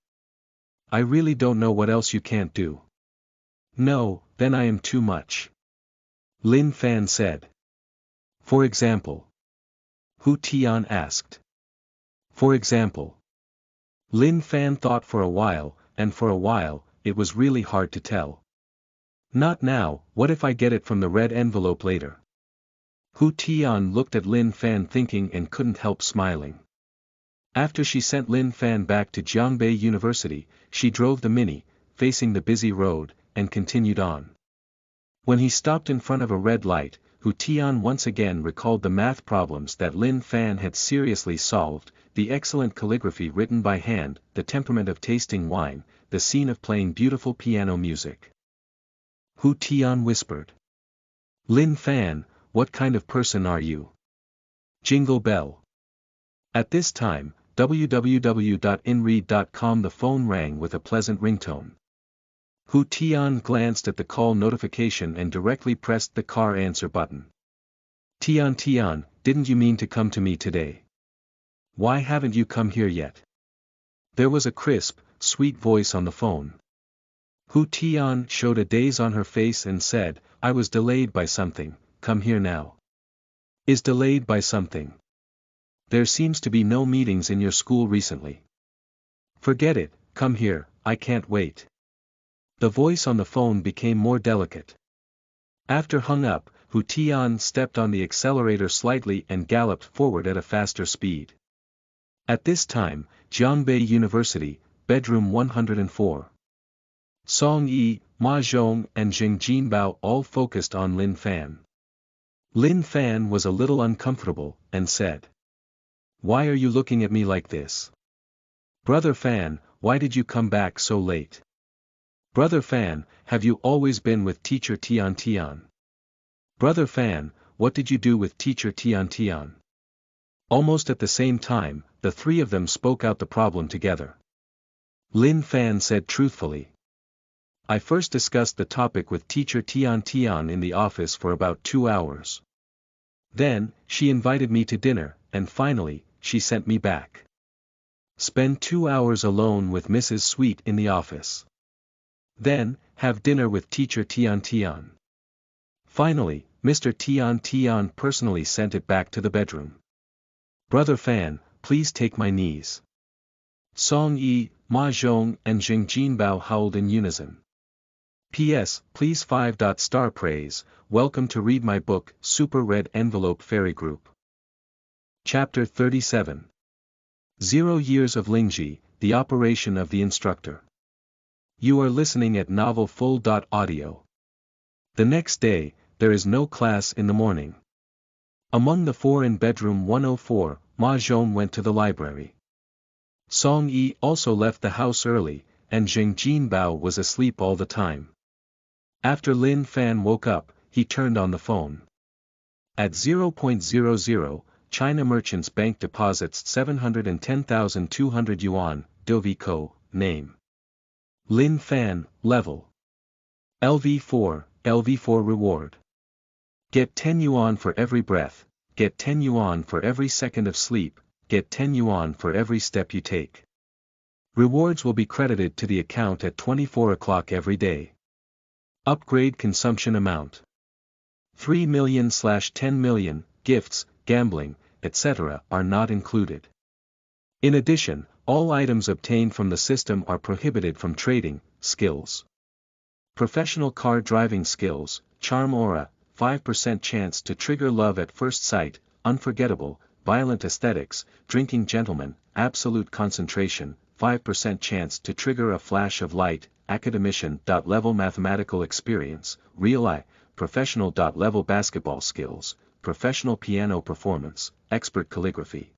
I really don't know what else you can't do. No, then I am too much. Lin Fan said. For example? Hu Tian asked. For example? Lin Fan thought for a while, and for a while, it was really hard to tell. Not now, what if I get it from the red envelope later? Hu Tian looked at Lin Fan thinking and couldn't help smiling. After she sent Lin Fan back to Jiangbei University, she drove the Mini, facing the busy road, and continued on. When he stopped in front of a red light, Hu Tian once again recalled the math problems that Lin Fan had seriously solved, the excellent calligraphy written by hand, the temperament of tasting wine, the scene of playing beautiful piano music. Hu Tian whispered. Lin Fan, what kind of person are you? Jingle bell. At this time, www.inread.com the phone rang with a pleasant ringtone. Hu Tian glanced at the call notification and directly pressed the car answer button. Tian, didn't you mean to come to me today? Why haven't you come here yet? There was a crisp, sweet voice on the phone. Hu Tian showed a daze on her face and said, I was delayed by something, come here now. Is delayed by something? There seems to be no meetings in your school recently. Forget it, come here, I can't wait. The voice on the phone became more delicate. After hung up, Hu Tian stepped on the accelerator slightly and galloped forward at a faster speed. At this time, Jiangbei University, bedroom 104. Song Yi, Ma Zhong and Jing Jinbao all focused on Lin Fan. Lin Fan was a little uncomfortable, and said. Why are you looking at me like this? Brother Fan, why did you come back so late? Brother Fan, have you always been with teacher Tian? Brother Fan, what did you do with teacher Tian? Almost at the same time, the three of them spoke out the problem together. Lin Fan said truthfully. I first discussed the topic with teacher Tian in the office for about 2 hours. Then, she invited me to dinner, and finally, she sent me back. Spend 2 hours alone with Mrs. Sweet in the office. Then, have dinner with teacher Tian. Finally, Mr. Tian personally sent it back to the bedroom. Brother Fan, please take my knees. Song Yi, Ma Zhong and Jing Jinbao howled in unison. P.S. Please 5-star praise, welcome to read my book, Super Red Envelope Fairy Group. Chapter 37. 0 Years of Lingji, the Operation of the Instructor. You are listening at novelfull.audio. The next day, there is no class in the morning. Among the four in bedroom 104, Ma Zhong went to the library. Song Yi also left the house early, and Jing Jinbao was asleep all the time. After Lin Fan woke up, he turned on the phone. At 0.00, China Merchants Bank deposits 710,200 yuan, Dovico, name. Lin Fan, level. LV4 reward. Get 10 yuan for every breath, get 10 yuan for every second of sleep, get 10 yuan for every step you take. Rewards will be credited to the account at 24 o'clock every day. Upgrade consumption amount. 3 million/10 million, gifts, gambling, etc. are not included. In addition, all items obtained from the system are prohibited from trading. Skills. Professional car driving skills, charm aura, 5% chance to trigger love at first sight, unforgettable, violent aesthetics, drinking gentleman, absolute concentration, 5% chance to trigger a flash of light, academician. Level mathematical experience, real eye, professional. Level basketball skills, professional piano performance, expert calligraphy.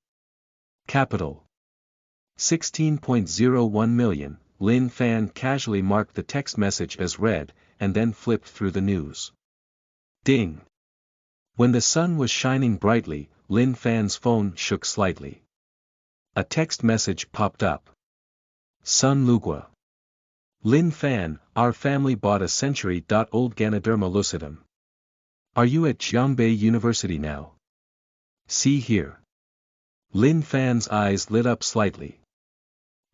Capital. 16.01 million, Lin Fan casually marked the text message as read, and then flipped through the news. Ding. When the sun was shining brightly, Lin Fan's phone shook slightly. A text message popped up. Sun Lugua. Lin Fan, our family bought a century-old Ganoderma lucidum. Are you at Jiangbei University now? See here. Lin Fan's eyes lit up slightly.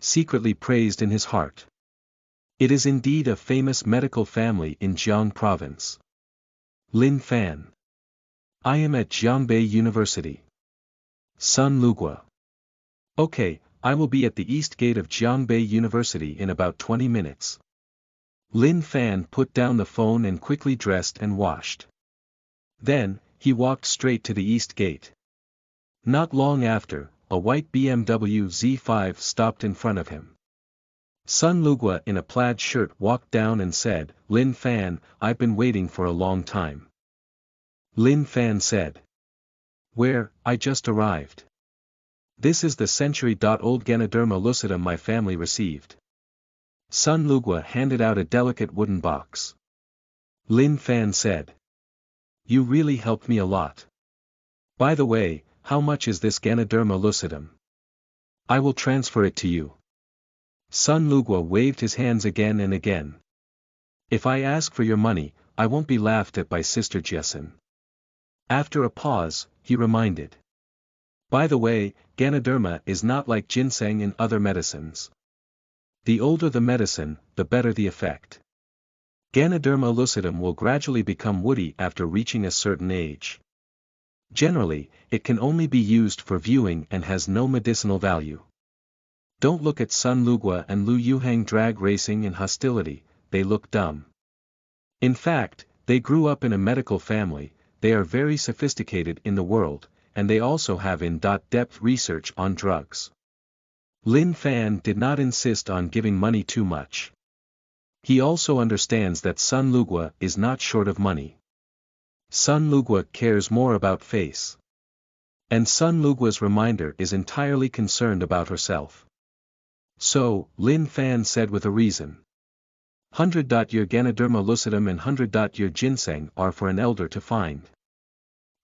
Secretly praised in his heart. It is indeed a famous medical family in Jiang province. Lin Fan. I am at Jiangbei University. Sun Lugua. Okay, I will be at the east gate of Jiangbei University in about 20 minutes. Lin Fan put down the phone and quickly dressed and washed. Then, he walked straight to the east gate. Not long after, a white BMW Z5 stopped in front of him. Sun Lugua in a plaid shirt walked down and said, Lin Fan, I've been waiting for a long time. Lin Fan said. Where? I just arrived. This is the century-old Ganoderma lucidum my family received. Sun Lugua handed out a delicate wooden box. Lin Fan said. You really helped me a lot. By the way, how much is this Ganoderma lucidum? I will transfer it to you. Sun Lugua waved his hands again and again. If I ask for your money, I won't be laughed at by Sister Jessen. After a pause, he reminded. By the way, Ganoderma is not like ginseng and other medicines. The older the medicine, the better the effect. Ganoderma lucidum will gradually become woody after reaching a certain age. Generally, it can only be used for viewing and has no medicinal value. Don't look at Sun Lugua and Lu Yuhang drag racing in hostility, they look dumb. In fact, they grew up in a medical family, they are very sophisticated in the world, and they also have in-depth research on drugs. Lin Fan did not insist on giving money too much. He also understands that Sun Lugua is not short of money. Sun Lugua cares more about face. And Sun Lugua's reminder is entirely concerned about herself. So, Lin Fan said with a reason. 100-year Ganoderma lucidum and 100-year ginseng are for an elder to find.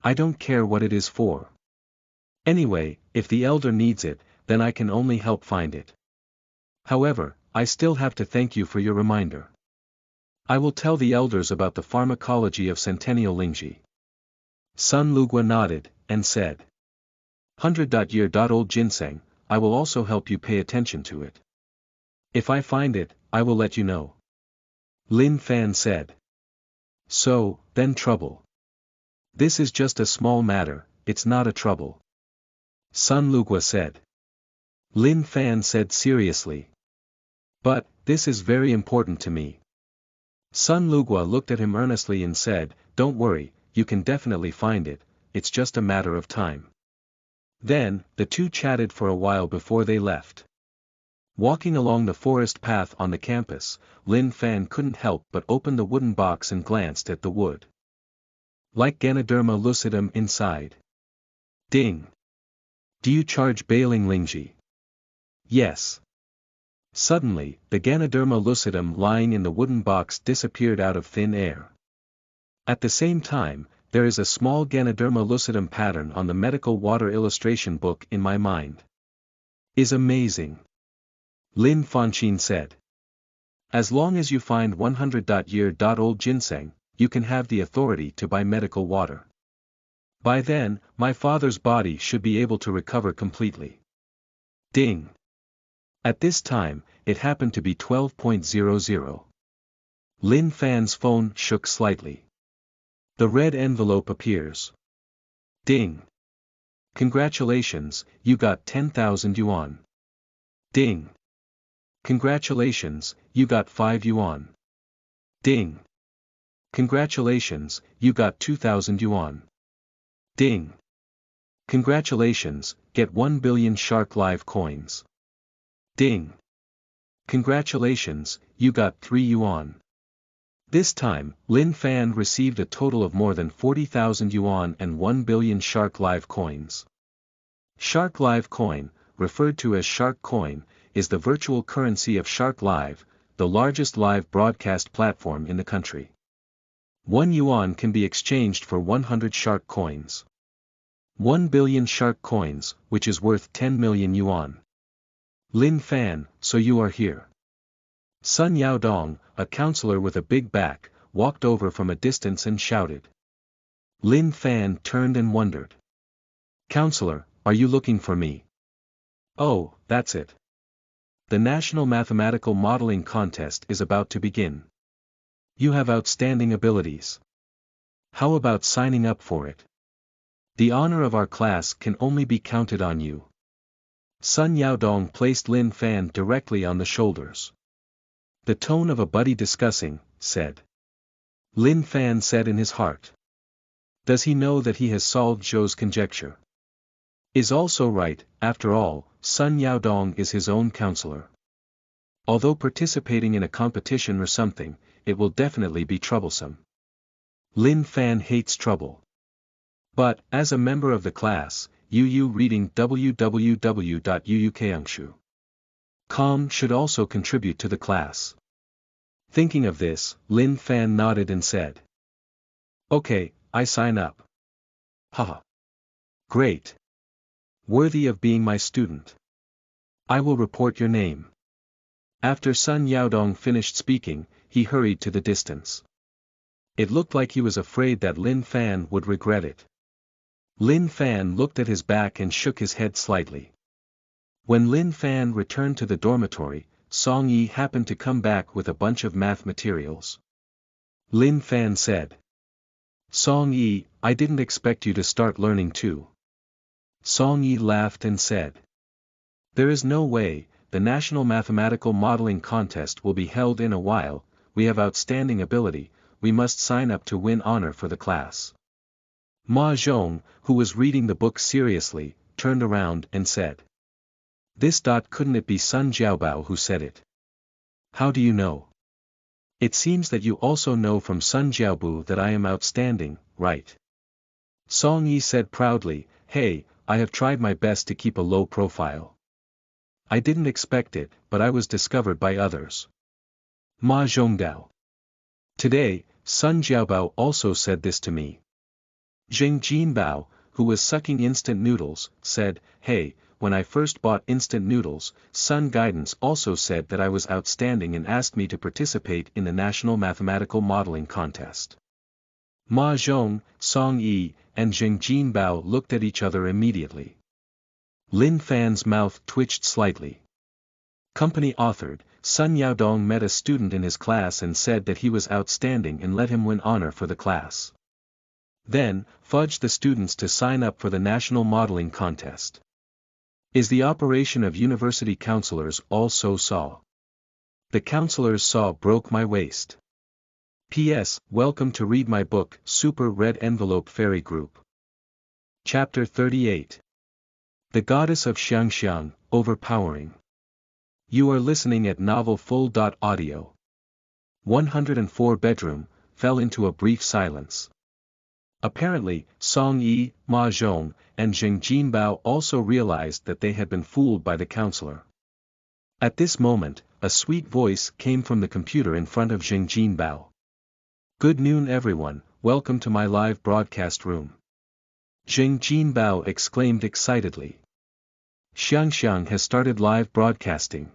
I don't care what it is for. Anyway, if the elder needs it, then I can only help find it. However, I still have to thank you for your reminder. I will tell the elders about the pharmacology of Centennial Lingji. Sun Lugua nodded, and said. 100-year-old ginseng, I will also help you pay attention to it. If I find it, I will let you know. Lin Fan said. So, then trouble. This is just a small matter, it's not a trouble. Sun Lugua said. Lin Fan said seriously. But, this is very important to me. Sun Lugua looked at him earnestly and said, Don't worry, you can definitely find it, it's just a matter of time. Then, the two chatted for a while before they left. Walking along the forest path on the campus, Lin Fan couldn't help but open the wooden box and glanced at the wood. Like Ganoderma lucidum inside. Ding. Do you charge bailing Lingji? Yes. Suddenly, the Ganoderma lucidum lying in the wooden box disappeared out of thin air. At the same time, there is a small Ganoderma lucidum pattern on the medical water illustration book in my mind. Is amazing. Lin Fanqin said. As long as you find 100-year-old ginseng, you can have the authority to buy medical water. By then, my father's body should be able to recover completely. Ding. At this time, it happened to be 12:00. Lin Fan's phone shook slightly. The red envelope appears. Ding. Congratulations, you got 10,000 yuan. Ding. Congratulations, you got 5 yuan. Ding. Congratulations, you got 2,000 yuan. Ding. Congratulations, get 1 billion Shark Live coins. Ding. Congratulations, you got 3 yuan. This time, Lin Fan received a total of more than 40,000 yuan and 1 billion Shark Live coins. Shark Live coin, referred to as Shark Coin, is the virtual currency of Shark Live, the largest live broadcast platform in the country. 1 yuan can be exchanged for 100 shark coins. 1 billion shark coins, which is worth 10 million yuan. Lin Fan, so you are here. Sun Yaodong, a counselor with a big back, walked over from a distance and shouted. Lin Fan turned and wondered. Counselor, are you looking for me? Oh, that's it. The National Mathematical Modeling Contest is about to begin. You have outstanding abilities. How about signing up for it? The honor of our class can only be counted on you. Sun Yaodong placed Lin Fan directly on the shoulders. The tone of a buddy discussing, said. Lin Fan said in his heart. Does he know that he has solved Zhou's conjecture? Is also right, after all, Sun Yaodong is his own counselor. Although participating in a competition or something, it will definitely be troublesome. Lin Fan hates trouble. But, as a member of the class, Yu reading www.uukangshu.com should also contribute to the class. Thinking of this, Lin Fan nodded and said. Okay, I sign up. Haha. Great. Worthy of being my student. I will report your name. After Sun Yaodong finished speaking, he hurried to the distance. It looked like he was afraid that Lin Fan would regret it. Lin Fan looked at his back and shook his head slightly. When Lin Fan returned to the dormitory, Song Yi happened to come back with a bunch of math materials. Lin Fan said. Song Yi, I didn't expect you to start learning too. Song Yi laughed and said. There is no way, the National Mathematical Modeling Contest will be held in a while, we have outstanding ability, we must sign up to win honor for the class. Ma Zhong, who was reading the book seriously, turned around and said. Couldn't it be Sun Jiaobao who said it? How do you know? It seems that you also know from Sun Jiaobu that I am outstanding, right? Song Yi said proudly, hey, I have tried my best to keep a low profile. I didn't expect it, but I was discovered by others. Ma Zhongdao. Today, Sun Jiaobao also said this to me. Zheng Jinbao, who was sucking instant noodles, said, hey, when I first bought instant noodles, Sun Guidance also said that I was outstanding and asked me to participate in the National Mathematical Modeling Contest. Ma Zhong, Song Yi, and Zheng Jinbao looked at each other immediately. Lin Fan's mouth twitched slightly. Company authored, Sun Yaodong met a student in his class and said that he was outstanding and let him win honor for the class. Then, fudged the students to sign up for the National Modeling Contest. Is the operation of university counselors also saw? The counselors saw broke my waist. P.S. Welcome to read my book, Super Red Envelope Fairy Group. Chapter 38. The Goddess of Xiangxiang, Overpowering. You are listening at Novel Full. Audio. 104 bedroom, fell into a brief silence. Apparently, Song Yi, Ma Zhong, and Zheng Jinbao also realized that they had been fooled by the counselor. At this moment, a sweet voice came from the computer in front of Zheng Jinbao. Good noon everyone, welcome to my live broadcast room. Zheng Jinbao exclaimed excitedly. Xiangxiang has started live broadcasting.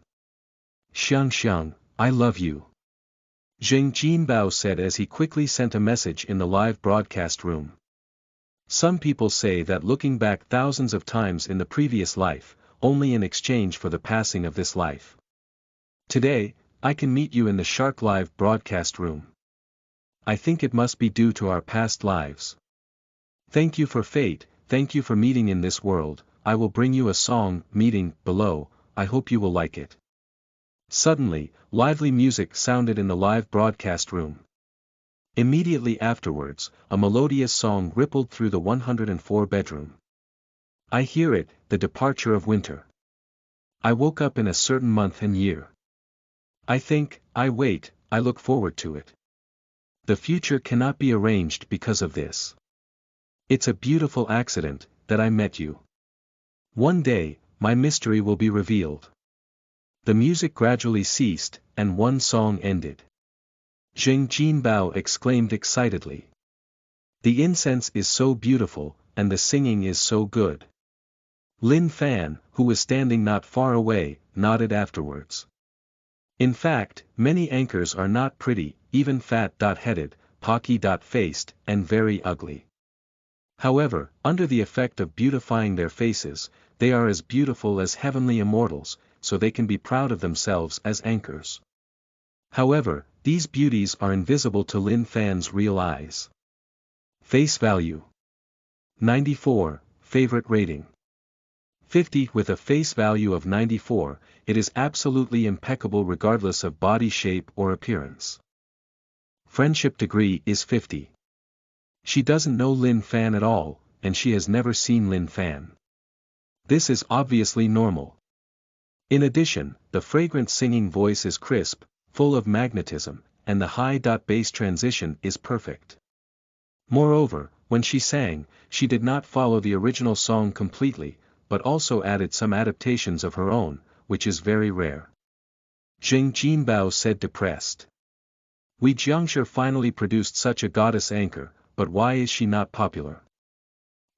Xiangxiang, I love you. Zheng Jinbao said as he quickly sent a message in the live broadcast room. Some people say that looking back thousands of times in the previous life, only in exchange for the passing of this life. Today, I can meet you in the Shark Live broadcast room. I think it must be due to our past lives. Thank you for fate, thank you for meeting in this world, I will bring you a song, meeting, below, I hope you will like it. Suddenly, lively music sounded in the live broadcast room. Immediately afterwards, a melodious song rippled through the 104 bedroom. I hear it, the departure of winter. I woke up in a certain month and year. I think, I wait, I look forward to it. The future cannot be arranged because of this. It's a beautiful accident, that I met you. One day, my mystery will be revealed. The music gradually ceased, and one song ended. Zheng Jinbao exclaimed excitedly. The incense is so beautiful, and the singing is so good. Lin Fan, who was standing not far away, nodded afterwards. In fact, many anchors are not pretty, even fat-headed, pocky-faced, and very ugly. However, under the effect of beautifying their faces, they are as beautiful as heavenly immortals, so they can be proud of themselves as anchors. However, these beauties are invisible to Lin Fan's real eyes. Face value. 94, favorite rating. 50. With a face value of 94, it is absolutely impeccable regardless of body shape or appearance. Friendship degree is 50. She doesn't know Lin Fan at all, and she has never seen Lin Fan. This is obviously normal. In addition, the fragrant singing voice is crisp, full of magnetism, and the high-bass transition is perfect. Moreover, when she sang, she did not follow the original song completely, but also added some adaptations of her own, which is very rare. Zheng Jinbao said depressed. We Jiangshi finally produced such a goddess anchor, but why is she not popular?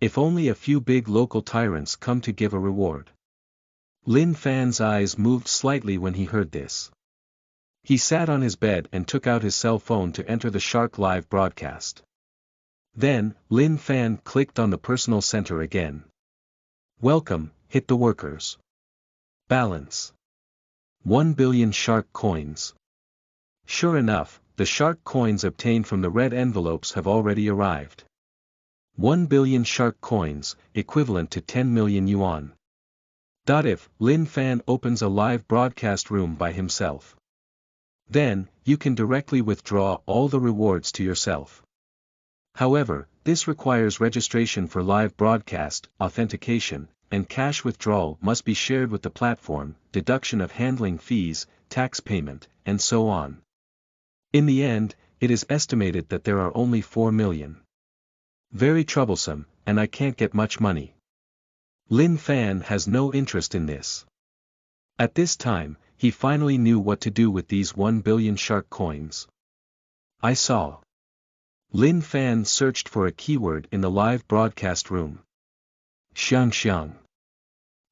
If only a few big local tyrants come to give a reward. Lin Fan's eyes moved slightly when he heard this. He sat on his bed and took out his cell phone to enter the Shark live broadcast. Then, Lin Fan clicked on the personal center again. Welcome, hit the workers. Balance. 1 billion Shark coins. Sure enough, the Shark coins obtained from the red envelopes have already arrived. 1 billion Shark coins, equivalent to 10 million yuan. If Lin Fan opens a live broadcast room by himself, then, you can directly withdraw all the rewards to yourself. However, this requires registration for live broadcast, authentication, and cash withdrawal must be shared with the platform, deduction of handling fees, tax payment, and so on. In the end, it is estimated that there are only 4 million. Very troublesome, and I can't get much money. Lin Fan has no interest in this. At this time, he finally knew what to do with these 1 billion Shark coins. I saw. Lin Fan searched for a keyword in the live broadcast room. Xiang.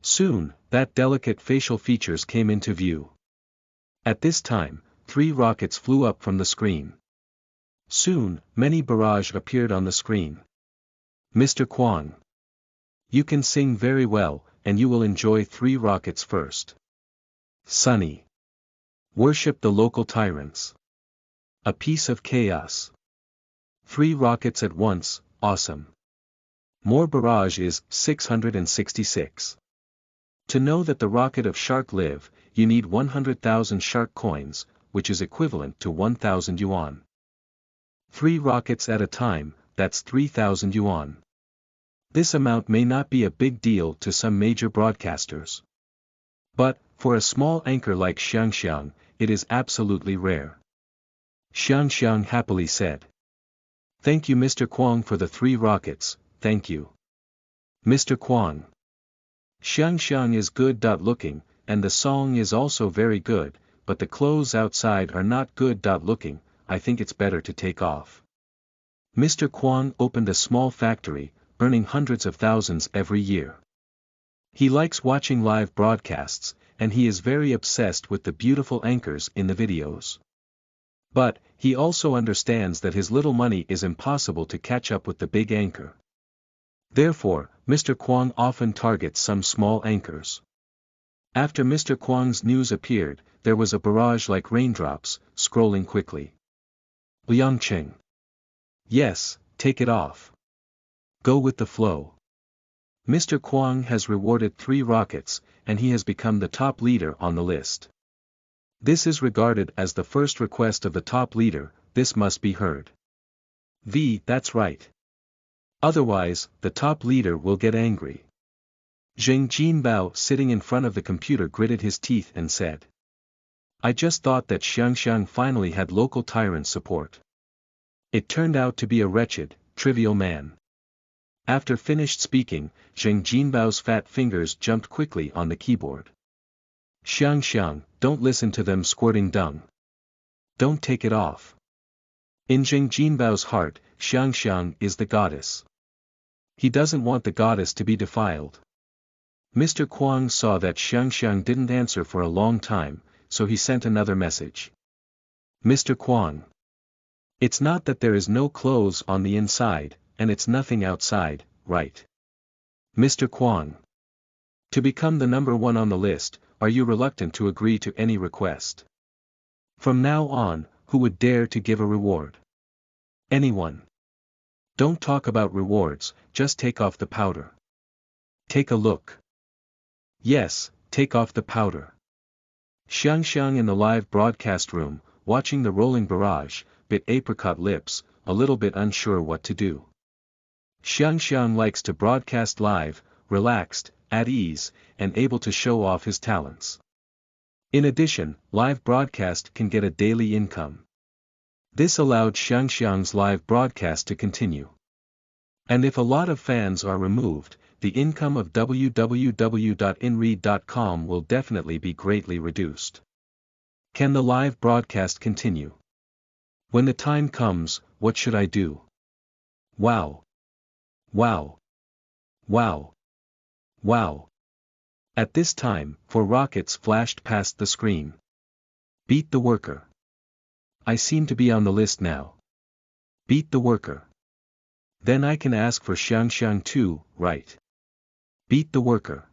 Soon, that delicate facial features came into view. At this time, 3 rockets flew up from the screen. Soon, many barrage appeared on the screen. Mr. Kwang. You can sing very well, and you will enjoy 3 rockets first. Sunny. Worship the local tyrants. A piece of chaos. 3 rockets at once, awesome. More barrage is 666. To know that the rocket of Shark live, you need 100,000 Shark coins, which is equivalent to 1,000 yuan. 3 rockets at a time, that's 3,000 yuan. This amount may not be a big deal to some major broadcasters. But, for a small anchor like Xiang, it is absolutely rare. Xiang happily said. Thank you Mr. Kwang for the 3 rockets, thank you. Mr. Kwang. Xiang is good looking, and the song is also very good, but the clothes outside are not good looking, I think it's better to take off. Mr. Kwang opened a small factory, earning hundreds of thousands every year. He likes watching live broadcasts, and he is very obsessed with the beautiful anchors in the videos. But, he also understands that his little money is impossible to catch up with the big anchor. Therefore, Mr. Kwang often targets some small anchors. After Mr. Kwang's news appeared, there was a barrage like raindrops, scrolling quickly. Liangqing. Yes, take it off. Go with the flow. Mr. Kwang has rewarded 3 rockets, and he has become the top leader on the list. This is regarded as the first request of the top leader, this must be heard. That's right. Otherwise, the top leader will get angry. Zheng Jinbao sitting in front of the computer gritted his teeth and said. I just thought that Xiang finally had local tyrant support. It turned out to be a wretched, trivial man. After finished speaking, Zheng Jinbao's fat fingers jumped quickly on the keyboard. Xiang, don't listen to them squirting dung. Don't take it off. In Zheng Jinbao's heart, Xiangxiang is the goddess. He doesn't want the goddess to be defiled. Mr. Kuang saw that Xiangxiang didn't answer for a long time, so he sent another message. Mr. Kuang. It's not that there is no clothes on the inside, and it's nothing outside, right? Mr. Kuang. To become the number one on the list, are you reluctant to agree to any request? From now on, who would dare to give a reward? Anyone. Don't talk about rewards, just take off the powder. Take a look. Yes, take off the powder. Xiangxiang in the live broadcast room, watching the rolling barrage, bit apricot lips, a little bit unsure what to do. Xiangxiang likes to broadcast live, relaxed, at ease, and able to show off his talents. In addition, live broadcast can get a daily income. This allowed Xiangxiang's live broadcast to continue. And if a lot of fans are removed, the income of www.inread.com will definitely be greatly reduced. Can the live broadcast continue? When the time comes, what should I do? Wow. Wow. Wow. Wow. At this time, 4 rockets flashed past the screen. Beat the worker. I seem to be on the list now. Beat the worker. Then I can ask for Xiangxiang too, right? Beat the worker.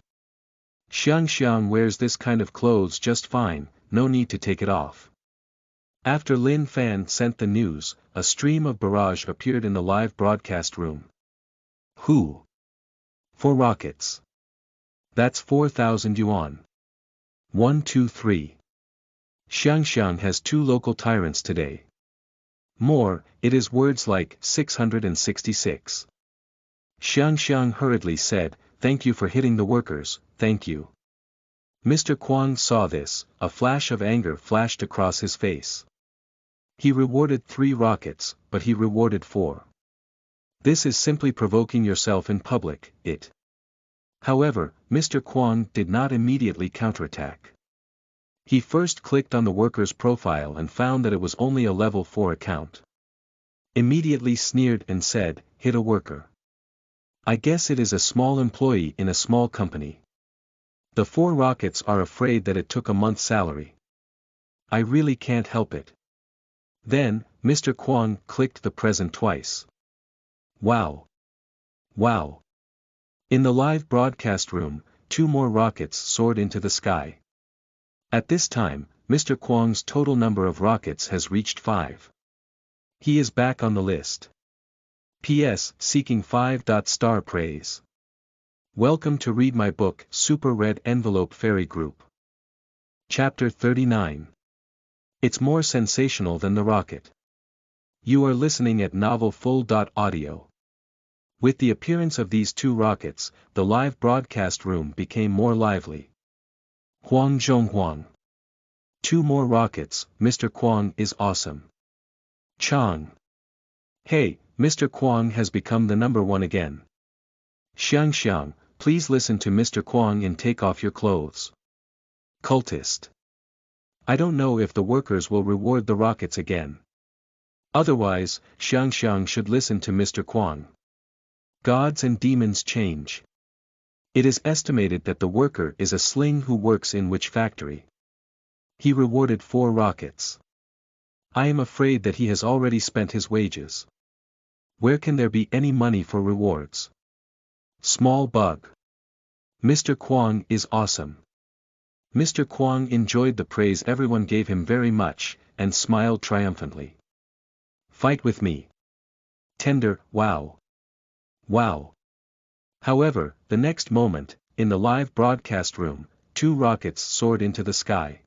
Xiangxiang wears this kind of clothes just fine, no need to take it off. After Lin Fan sent the news, a stream of barrage appeared in the live broadcast room. Who? 4 rockets. That's 4,000 yuan. 1 2 3. Xiangxiang has 2 local tyrants today. More, it is words like 666. Xiangxiang hurriedly said, thank you for hitting the workers, thank you. Mr. Kuang saw this, a flash of anger flashed across his face. He rewarded 3 rockets, but he rewarded 4. This is simply provoking yourself in public, it. However, Mr. Kuang did not immediately counterattack. He first clicked on the worker's profile and found that it was only a level 4 account. Immediately sneered and said, hit a worker. I guess it is a small employee in a small company. The 4 rockets are afraid that it took a month's salary. I really can't help it. Then, Mr. Kuang clicked the present twice. Wow. Wow. In the live broadcast room, 2 more rockets soared into the sky. At this time, Mr. Kuang's total number of rockets has reached 5. He is back on the list. P.S. Seeking 5-star praise. Welcome to read my book, Super Red Envelope Fairy Group. Chapter 39. It's more sensational than the rocket. You are listening at novelfull.audio. With the appearance of these 2 rockets, the live broadcast room became more lively. Huang Zhonghuang. 2 more rockets, Mr. Kuang is awesome. Chang. Hey, Mr. Kuang has become the number 1 again. Xiangxiang, please listen to Mr. Kuang and take off your clothes. Cultist. I don't know if the workers will reward the rockets again. Otherwise, Xiangxiang should listen to Mr. Kuang. Gods and demons change. It is estimated that the worker is a sling who works in which factory. He rewarded 4 rockets. I am afraid that he has already spent his wages. Where can there be any money for rewards? Small bug. Mr. Kuang is awesome. Mr. Kuang enjoyed the praise everyone gave him very much, and smiled triumphantly. Fight with me. Tender, wow. Wow. However, the next moment, in the live broadcast room, 2 rockets soared into the sky.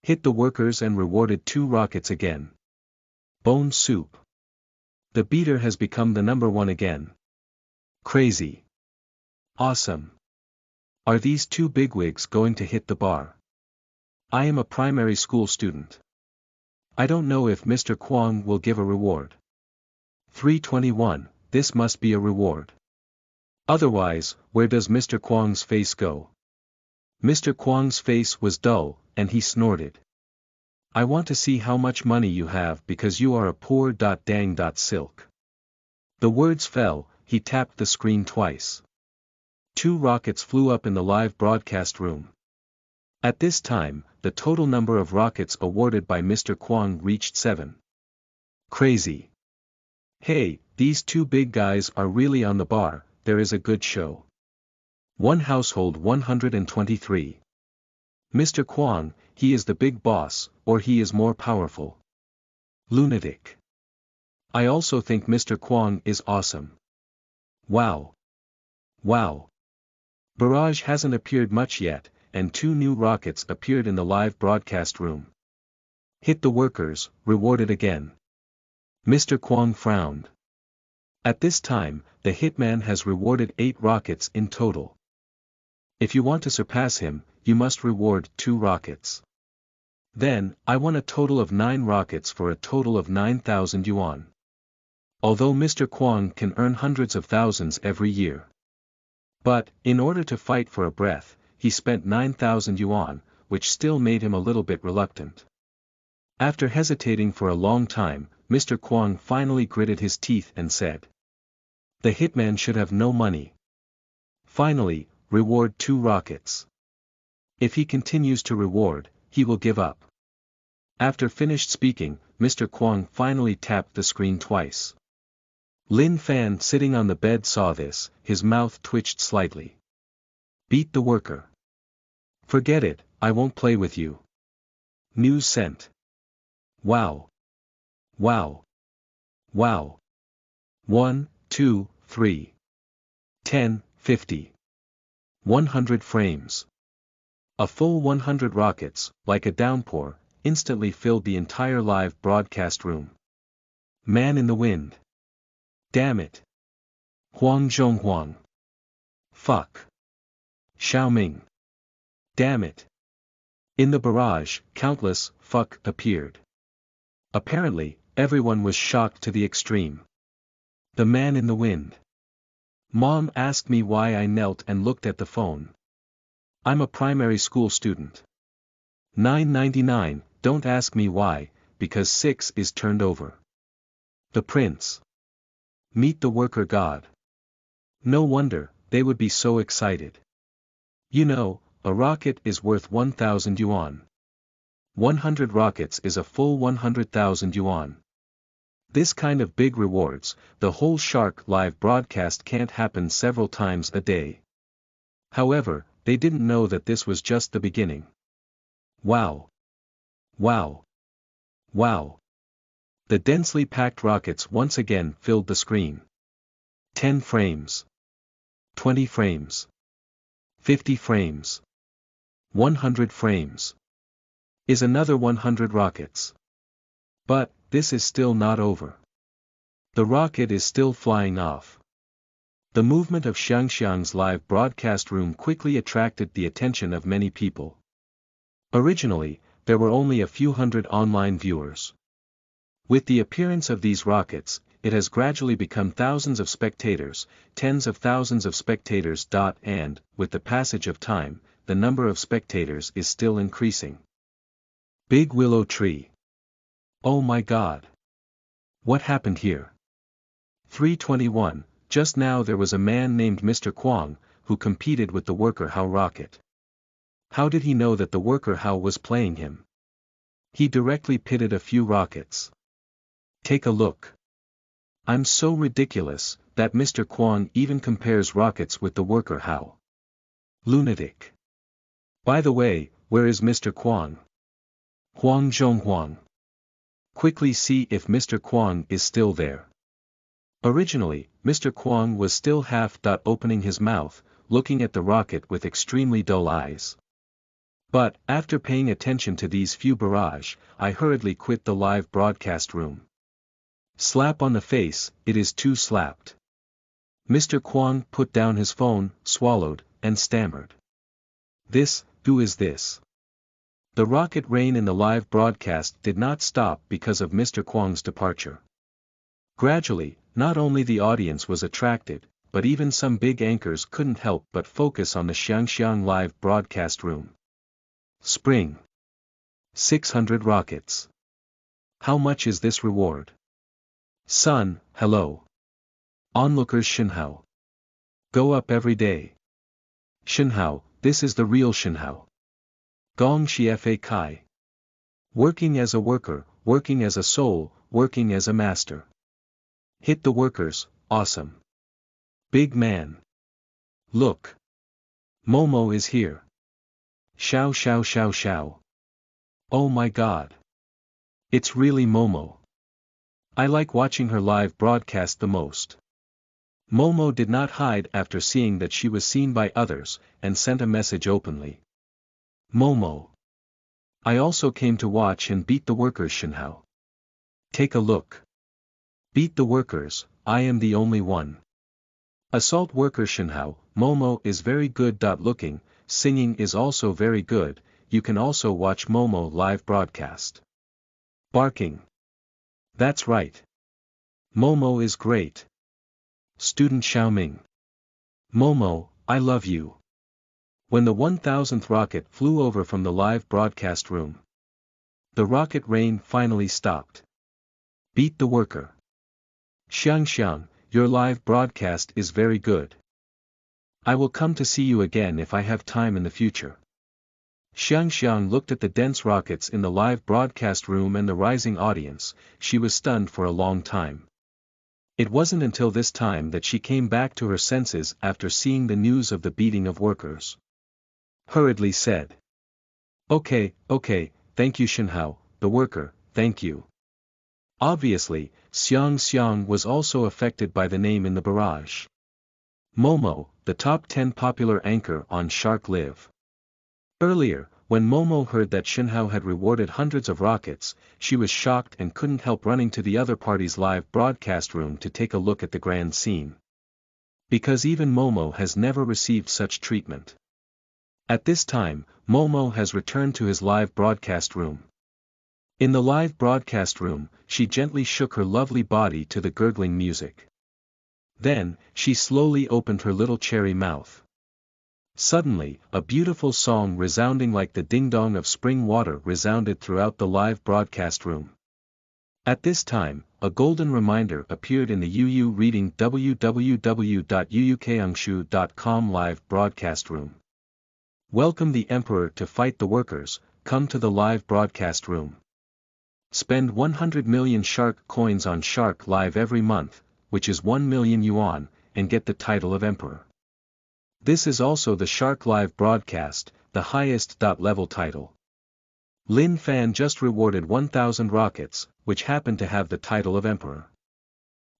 Hit the workers and rewarded 2 rockets again. Bone soup. The beater has become the number 1 again. Crazy. Awesome. Are these 2 bigwigs going to hit the bar? I am a primary school student. I don't know if Mr. Kuang will give a reward. 321, this must be a reward. Otherwise, where does Mr. Kuang's face go? Mr. Kuang's face was dull, and he snorted. I want to see how much money you have because you are a poor dang silk. The words fell, he tapped the screen twice. 2 rockets flew up in the live broadcast room. At this time, the total number of rockets awarded by Mr. Kwong reached 7. Crazy. Hey, these 2 big guys are really on the bar, there is a good show. 1 household 123. Mr. Kwong, he is the big boss, or he is more powerful. Lunatic. I also think Mr. Kwong is awesome. Wow. Wow. Barrage hasn't appeared much yet, and 2 new rockets appeared in the live broadcast room. Hit the workers, rewarded again. Mr. Kwong frowned. At this time, the hitman has rewarded 8 rockets in total. If you want to surpass him, you must reward 2 rockets. Then, I won a total of 9 rockets for a total of 9,000 yuan. Although Mr. Kwong can earn hundreds of thousands every year. But, in order to fight for a breath, he spent 9,000 yuan, which still made him a little bit reluctant. After hesitating for a long time, Mr. Kwong finally gritted his teeth and said. The hitman should have no money. Finally, reward 2 rockets. If he continues to reward, he will give up. After finished speaking, Mr. Kwong finally tapped the screen twice. Lin Fan sitting on the bed saw this, his mouth twitched slightly. Beat the worker. Forget it, I won't play with you. News sent. Wow. Wow. Wow. 1, 2, 3. 10, 50. 100 frames. A full 100 rockets, like a downpour, instantly filled the entire live broadcast room. Man in the wind. Damn it. Huang Zhonghuang. Fuck. Xiaoming. Damn it. In the barrage, countless fuck appeared. Apparently, everyone was shocked to the extreme. The man in the wind. Mom asked me why I knelt and looked at the phone. I'm a primary school student. 9.99, don't ask me why, because 6 is turned over. The prince. Meet the worker god. No wonder, they would be so excited. You know, a rocket is worth 1,000 yuan. 100 rockets is a full 100,000 yuan. This kind of big rewards, the whole Shark live broadcast can't happen several times a day. However, they didn't know that this was just the beginning. Wow. Wow. Wow. The densely packed rockets once again filled the screen. 10 frames. 20 frames. 50 frames. 100 frames. Is another 100 rockets. But, this is still not over. The rocket is still flying off. The movement of Xiangxiang's live broadcast room quickly attracted the attention of many people. Originally, there were only a few hundred online viewers. With the appearance of these rockets, it has gradually become thousands of spectators, tens of thousands of spectators. And, with the passage of time, the number of spectators is still increasing. Big willow tree. Oh my god. What happened here? 321. Just now there was a man named Mr. Kwong, who competed with the worker How rocket. How did he know that the worker How was playing him? He directly pitted a few rockets. Take a look. I'm so ridiculous, that Mr. Kwong even compares rockets with the worker How. Lunatic. By the way, where is Mr. Kwong? Huang Zhonghuang. Quickly see if Mr. Kwong is still there. Originally, Mr. Kwong was still opening his mouth, looking at the rocket with extremely dull eyes. But, after paying attention to these few barrage, I hurriedly quit the live broadcast room. Slap on the face, it is too slapped. Mr. Kwong put down his phone, swallowed, and stammered. Who is this? The rocket rain in the live broadcast did not stop because of Mr. Kwong's departure. Gradually, not only the audience was attracted, but even some big anchors couldn't help but focus on the Xiangxiang live broadcast room. Spring. 600 rockets. How much is this reward? Son, hello. Onlookers Shinhao. Go up every day. Shinhao, this is the real Shinhao. Gong Xie Kai. Working as a worker, working as a soul, working as a master. Hit the workers, awesome. Big man. Look. Momo is here. Xiao xiao xiao xiao. Oh my god. It's really Momo. I like watching her live broadcast the most. Momo did not hide after seeing that she was seen by others, and sent a message openly. Momo. I also came to watch and beat the workers Shinhao. Take a look. Beat the workers, I am the only one. Assault worker Shinhao, Momo is very good. Looking, singing is also very good, you can also watch Momo live broadcast. Barking. That's right. Momo is great. Student Xiaoming. Momo, I love you. When the 1000th rocket flew over from the live broadcast room, the rocket rain finally stopped. Beat the worker. Xiang, your live broadcast is very good. I will come to see you again if I have time in the future. Xiang looked at the dense rockets in the live broadcast room and the rising audience. She was stunned for a long time. It wasn't until this time that she came back to her senses after seeing the news of the beating of workers. Hurriedly said. Okay, thank you Shinhao, the worker, thank you. Obviously, Xiang was also affected by the name in the barrage. Momo, the top 10 popular anchor on Shark Live. Earlier, when Momo heard that Shinhao had rewarded hundreds of rockets, she was shocked and couldn't help running to the other party's live broadcast room to take a look at the grand scene. Because even Momo has never received such treatment. At this time, Momo has returned to his live broadcast room. In the live broadcast room, she gently shook her lovely body to the gurgling music. Then, she slowly opened her little cherry mouth. Suddenly, a beautiful song resounding like the ding-dong of spring water resounded throughout the live broadcast room. At this time, a golden reminder appeared in the UU reading www.uukangshu.com live broadcast room. Welcome the Emperor to fight the workers, come to the live broadcast room. Spend 100 million Shark coins on Shark Live every month, which is 1 million yuan, and get the title of Emperor. This is also the Shark Live broadcast, the highest level title. Lin Fan just rewarded 1000 rockets, which happened to have the title of Emperor.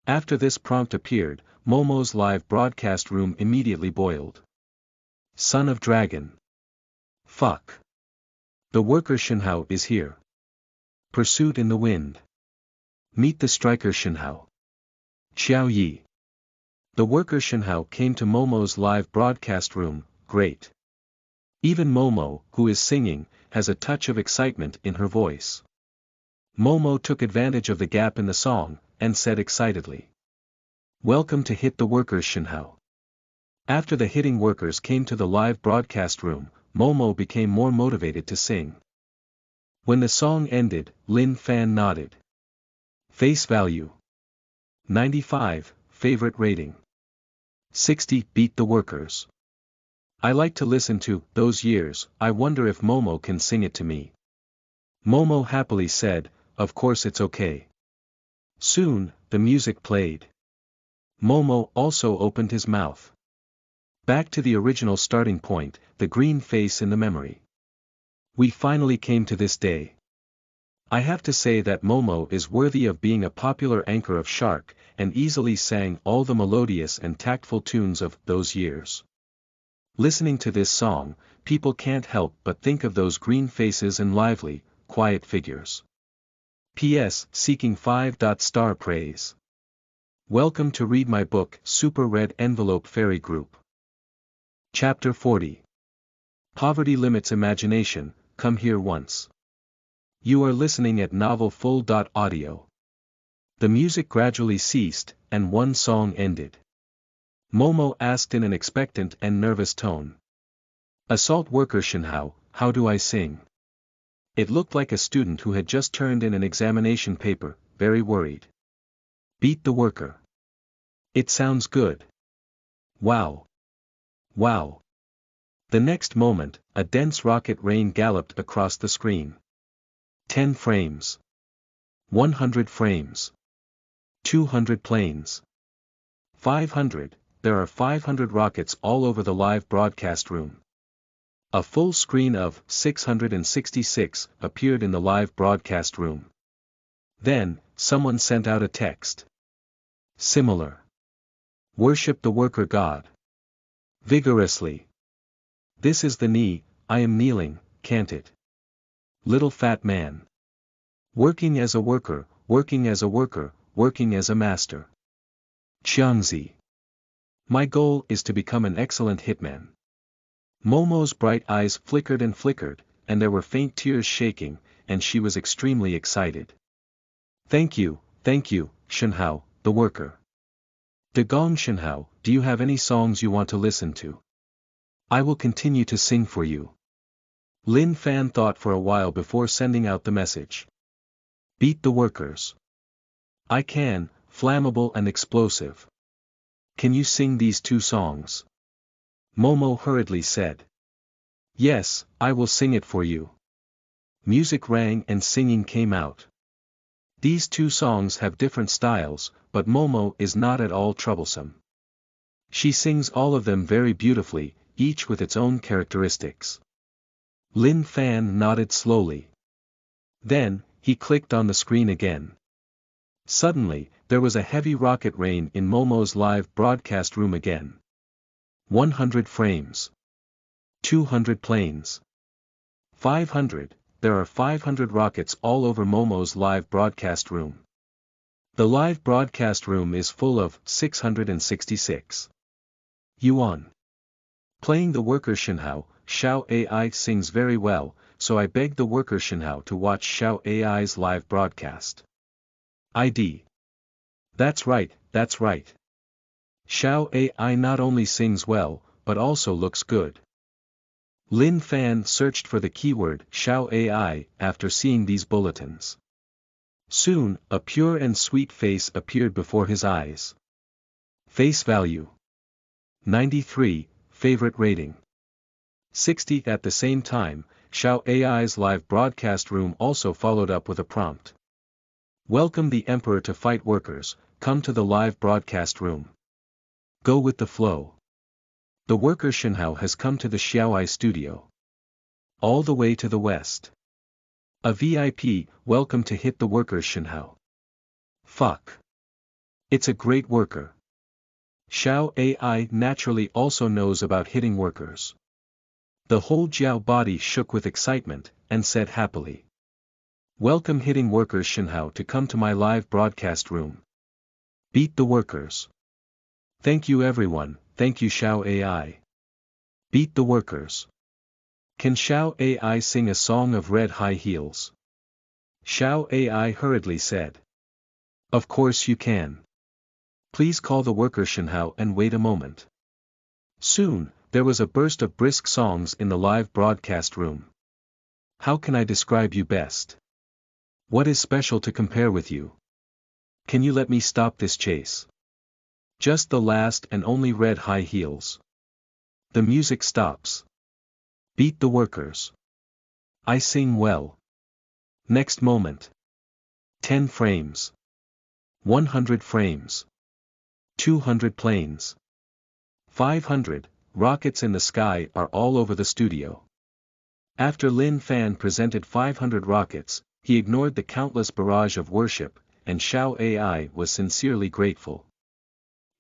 After this prompt appeared, Momo's live broadcast room immediately boiled. Son of Dragon. Fuck. The worker Shinhao is here. Pursuit in the wind. Meet the striker Shinhao. Xiao Yi. The worker Shinhao came to Momo's live broadcast room, great. Even Momo, who is singing, has a touch of excitement in her voice. Momo took advantage of the gap in the song, and said excitedly. Welcome to Hit the Workers Shinhao. After the hitting workers came to the live broadcast room, Momo became more motivated to sing. When the song ended, Lin Fan nodded. Face value. 95, favorite rating. 60, beat the workers. I like to listen to Those Years, I wonder if Momo can sing it to me. Momo happily said, of course it's okay. Soon, the music played. Momo also opened his mouth. Back to the original starting point, the green face in the memory. We finally came to this day. I have to say that Momo is worthy of being a popular anchor of Shark, and easily sang all the melodious and tactful tunes of Those Years. Listening to this song, people can't help but think of those green faces and lively, quiet figures. P.S. Seeking 5-star praise. Welcome to read my book, Super Red Envelope Fairy Group. Chapter 40. Poverty Limits Imagination, Come Here Once. You are listening at novelfull.audio. The music gradually ceased, and one song ended. Momo asked in an expectant and nervous tone. Assault worker Shinhao, how do I sing? It looked like a student who had just turned in an examination paper, very worried. Beat the worker. It sounds good. Wow. Wow. The next moment, a dense rocket rain galloped across the screen. 10 frames. 100 frames. 200 planes. 500, there are 500 rockets all over the live broadcast room. A full screen of 666 appeared in the live broadcast room. Then, someone sent out a text. Similar. Worship the worker God. Vigorously. This is the knee, I am kneeling, can't it? Little fat man. Working as a worker, working as a worker, working as a master. Xiangzi. My goal is to become an excellent hitman. Momo's bright eyes flickered, and there were faint tears shaking, and she was extremely excited. Thank you, Shenhao, the worker. Degong Shenhao, do you have any songs you want to listen to? I will continue to sing for you. Lin Fan thought for a while before sending out the message. Beat the workers. I can, flammable and explosive. Can you sing these 2 songs? Momo hurriedly said. Yes, I will sing it for you. Music rang and singing came out. These 2 songs have different styles, but Momo is not at all troublesome. She sings all of them very beautifully, each with its own characteristics. Lin Fan nodded slowly. Then, he clicked on the screen again. Suddenly, there was a heavy rocket rain in Momo's live broadcast room again. 100 frames. 200 planes. 500, there are 500 rockets all over Momo's live broadcast room. The live broadcast room is full of 666 yuan. Playing the worker Shenhao, Xiao AI sings very well, so I begged the worker Shenhao to watch Xiao AI's live broadcast. ID. That's right. Xiao AI not only sings well, but also looks good. Lin Fan searched for the keyword Xiao AI after seeing these bulletins. Soon, a pure and sweet face appeared before his eyes. Face value. 93, favorite rating. 60. At the same time, Xiao AI's live broadcast room also followed up with a prompt. Welcome the Emperor to fight workers, come to the live broadcast room. Go with the flow. The worker Shenhao has come to the Xiaoai studio. All the way to the west. A VIP, welcome to hit the worker Shenhao. Fuck. It's a great worker. Xiao AI naturally also knows about hitting workers. The whole Jiao body shook with excitement, and said happily. Welcome hitting workers Shenhao to come to my live broadcast room. Beat the workers. Thank you everyone, thank you Xiao AI. Beat the workers. Can Xiao AI sing a song of red high heels? Xiao AI hurriedly said. Of course you can. Please call the worker Shenhao and wait a moment. Soon, there was a burst of brisk songs in the live broadcast room. How can I describe you best? What is special to compare with you? Can you let me stop this chase? Just the last and only red high heels. The music stops. Beat the workers. I sing well. Next moment. 10 frames. 100 frames. 200 planes. 500, rockets in the sky are all over the studio. After Lin Fan presented 500 rockets, he ignored the countless barrage of worship, and Xiao AI was sincerely grateful.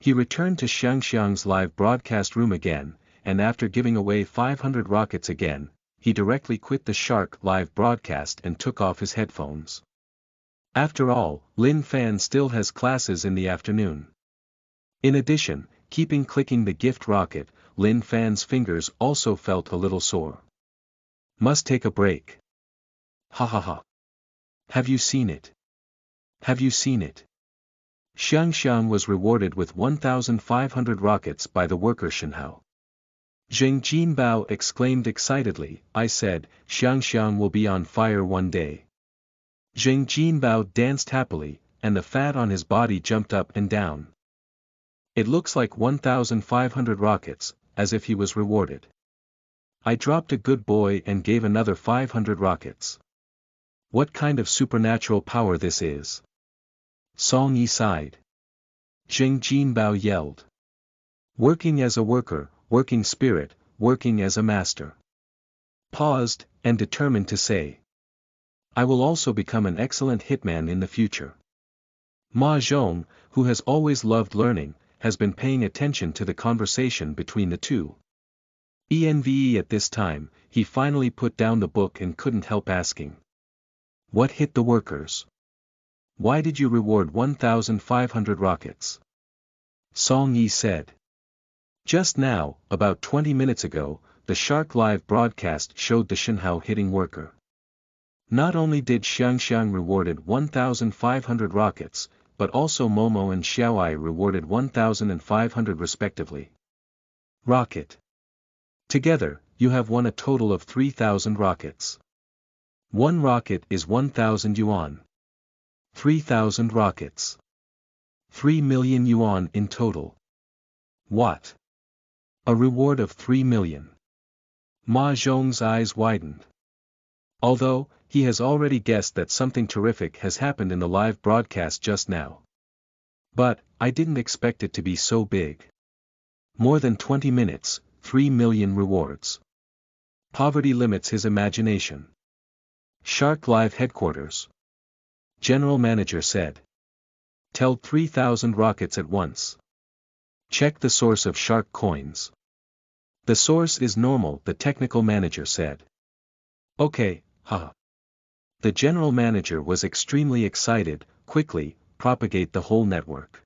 He returned to Xiangxiang's live broadcast room again, and after giving away 500 rockets again, he directly quit the Shark live broadcast and took off his headphones. After all, Lin Fan still has classes in the afternoon. In addition, keeping clicking the gift rocket, Lin Fan's fingers also felt a little sore. Must take a break. Ha ha ha. Have you seen it? Have you seen it? Xiangxiang was rewarded with 1,500 rockets by the worker Shenhao. Zheng Jinbao exclaimed excitedly. I said, Xiangxiang will be on fire one day. Zheng Jinbao danced happily, and the fat on his body jumped up and down. It looks like 1,500 rockets, as if he was rewarded. I dropped a good boy and gave another 500 rockets. What kind of supernatural power this is? Song Yi sighed. Zheng Jinbao yelled. Working as a worker, working spirit, working as a master. Paused, and determined to say. I will also become an excellent hitman in the future. Ma Zhong, who has always loved learning, has been paying attention to the conversation between the two. Enve at this time, he finally put down the book and couldn't help asking. What hit the workers? Why did you reward 1,500 rockets? Song Yi said. Just now, about 20 minutes ago, the Shark Live broadcast showed the Shenhao hitting worker. Not only did Xiangxiang rewarded 1,500 rockets, but also Momo and Xiaoai rewarded 1,500 respectively. Rocket. Together, you have won a total of 3,000 rockets. One rocket is 1,000 yuan. 3,000 rockets. 3 million yuan in total. What? A reward of 3 million. Ma Zhong's eyes widened. Although, he has already guessed that something terrific has happened in the live broadcast just now. But, I didn't expect it to be so big. More than 20 minutes, 3 million rewards. Poverty limits his imagination. Shark Live headquarters. General Manager said. Tell 3,000 rockets at once. Check the source of Shark coins. The source is normal, the technical manager said. Okay, haha. The general manager was extremely excited. Quickly, propagate the whole network.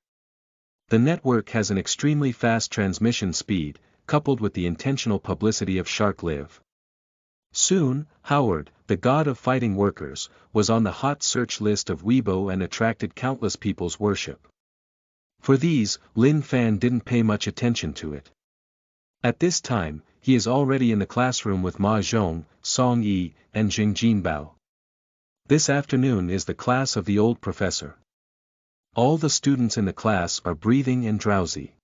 The network has an extremely fast transmission speed, coupled with the intentional publicity of Shark Live. Soon, Howard, the god of fighting workers, was on the hot search list of Weibo and attracted countless people's worship. For these, Lin Fan didn't pay much attention to it. At this time, he is already in the classroom with Ma Zhong, Song Yi, and Zheng Jinbao. This afternoon is the class of the old professor. All the students in the class are breathing and drowsy.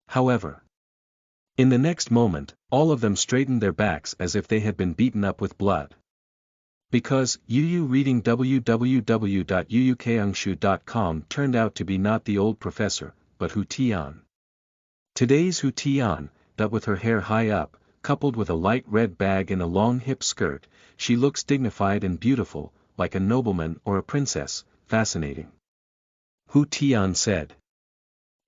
However, in the next moment, all of them straightened their backs as if they had been beaten up with blood. Because, Yu reading www.yuukangshu.com turned out to be not the old professor, but Hu Tian. Today's Hu Tian, that with her hair high up, coupled with a light red bag and a long hip skirt, she looks dignified and beautiful, like a nobleman or a princess, fascinating. Hu Tian said.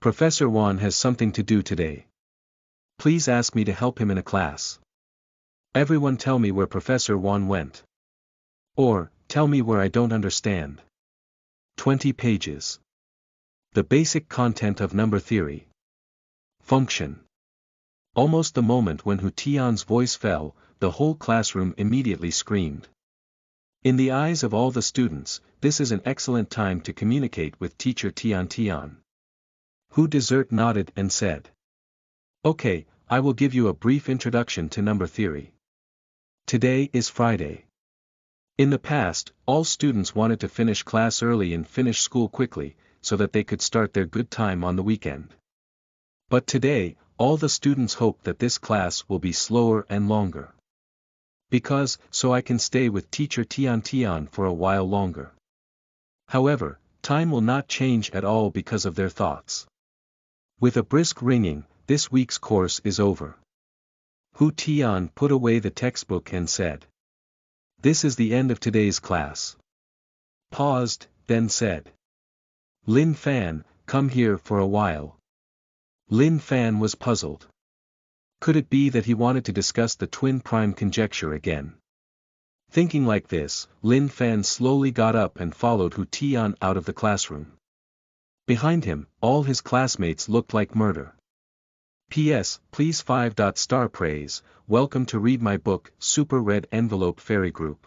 Professor Wan has something to do today. Please ask me to help him in a class. Everyone tell me where Professor Wan went. Or, tell me where I don't understand. 20 pages. The basic content of number theory. Function. Almost the moment when Hu Tian's voice fell, the whole classroom immediately screamed. In the eyes of all the students, this is an excellent time to communicate with teacher Tian Tian. Hu Desert nodded and said. Okay, I will give you a brief introduction to number theory. Today is Friday. In the past, all students wanted to finish class early and finish school quickly, so that they could start their good time on the weekend. But today, all the students hope that this class will be slower and longer. Because, so I can stay with teacher Tian Tian for a while longer. However, time will not change at all because of their thoughts. With a brisk ringing, this week's course is over. Hu Tian put away the textbook and said. This is the end of today's class. Paused, then said. Lin Fan, come here for a while. Lin Fan was puzzled. Could it be that he wanted to discuss the twin prime conjecture again? Thinking like this, Lin Fan slowly got up and followed Hu Tian out of the classroom. Behind him, all his classmates looked like murder. P.S. Please 5-star praise, welcome to read my book, Super Red Envelope Fairy Group.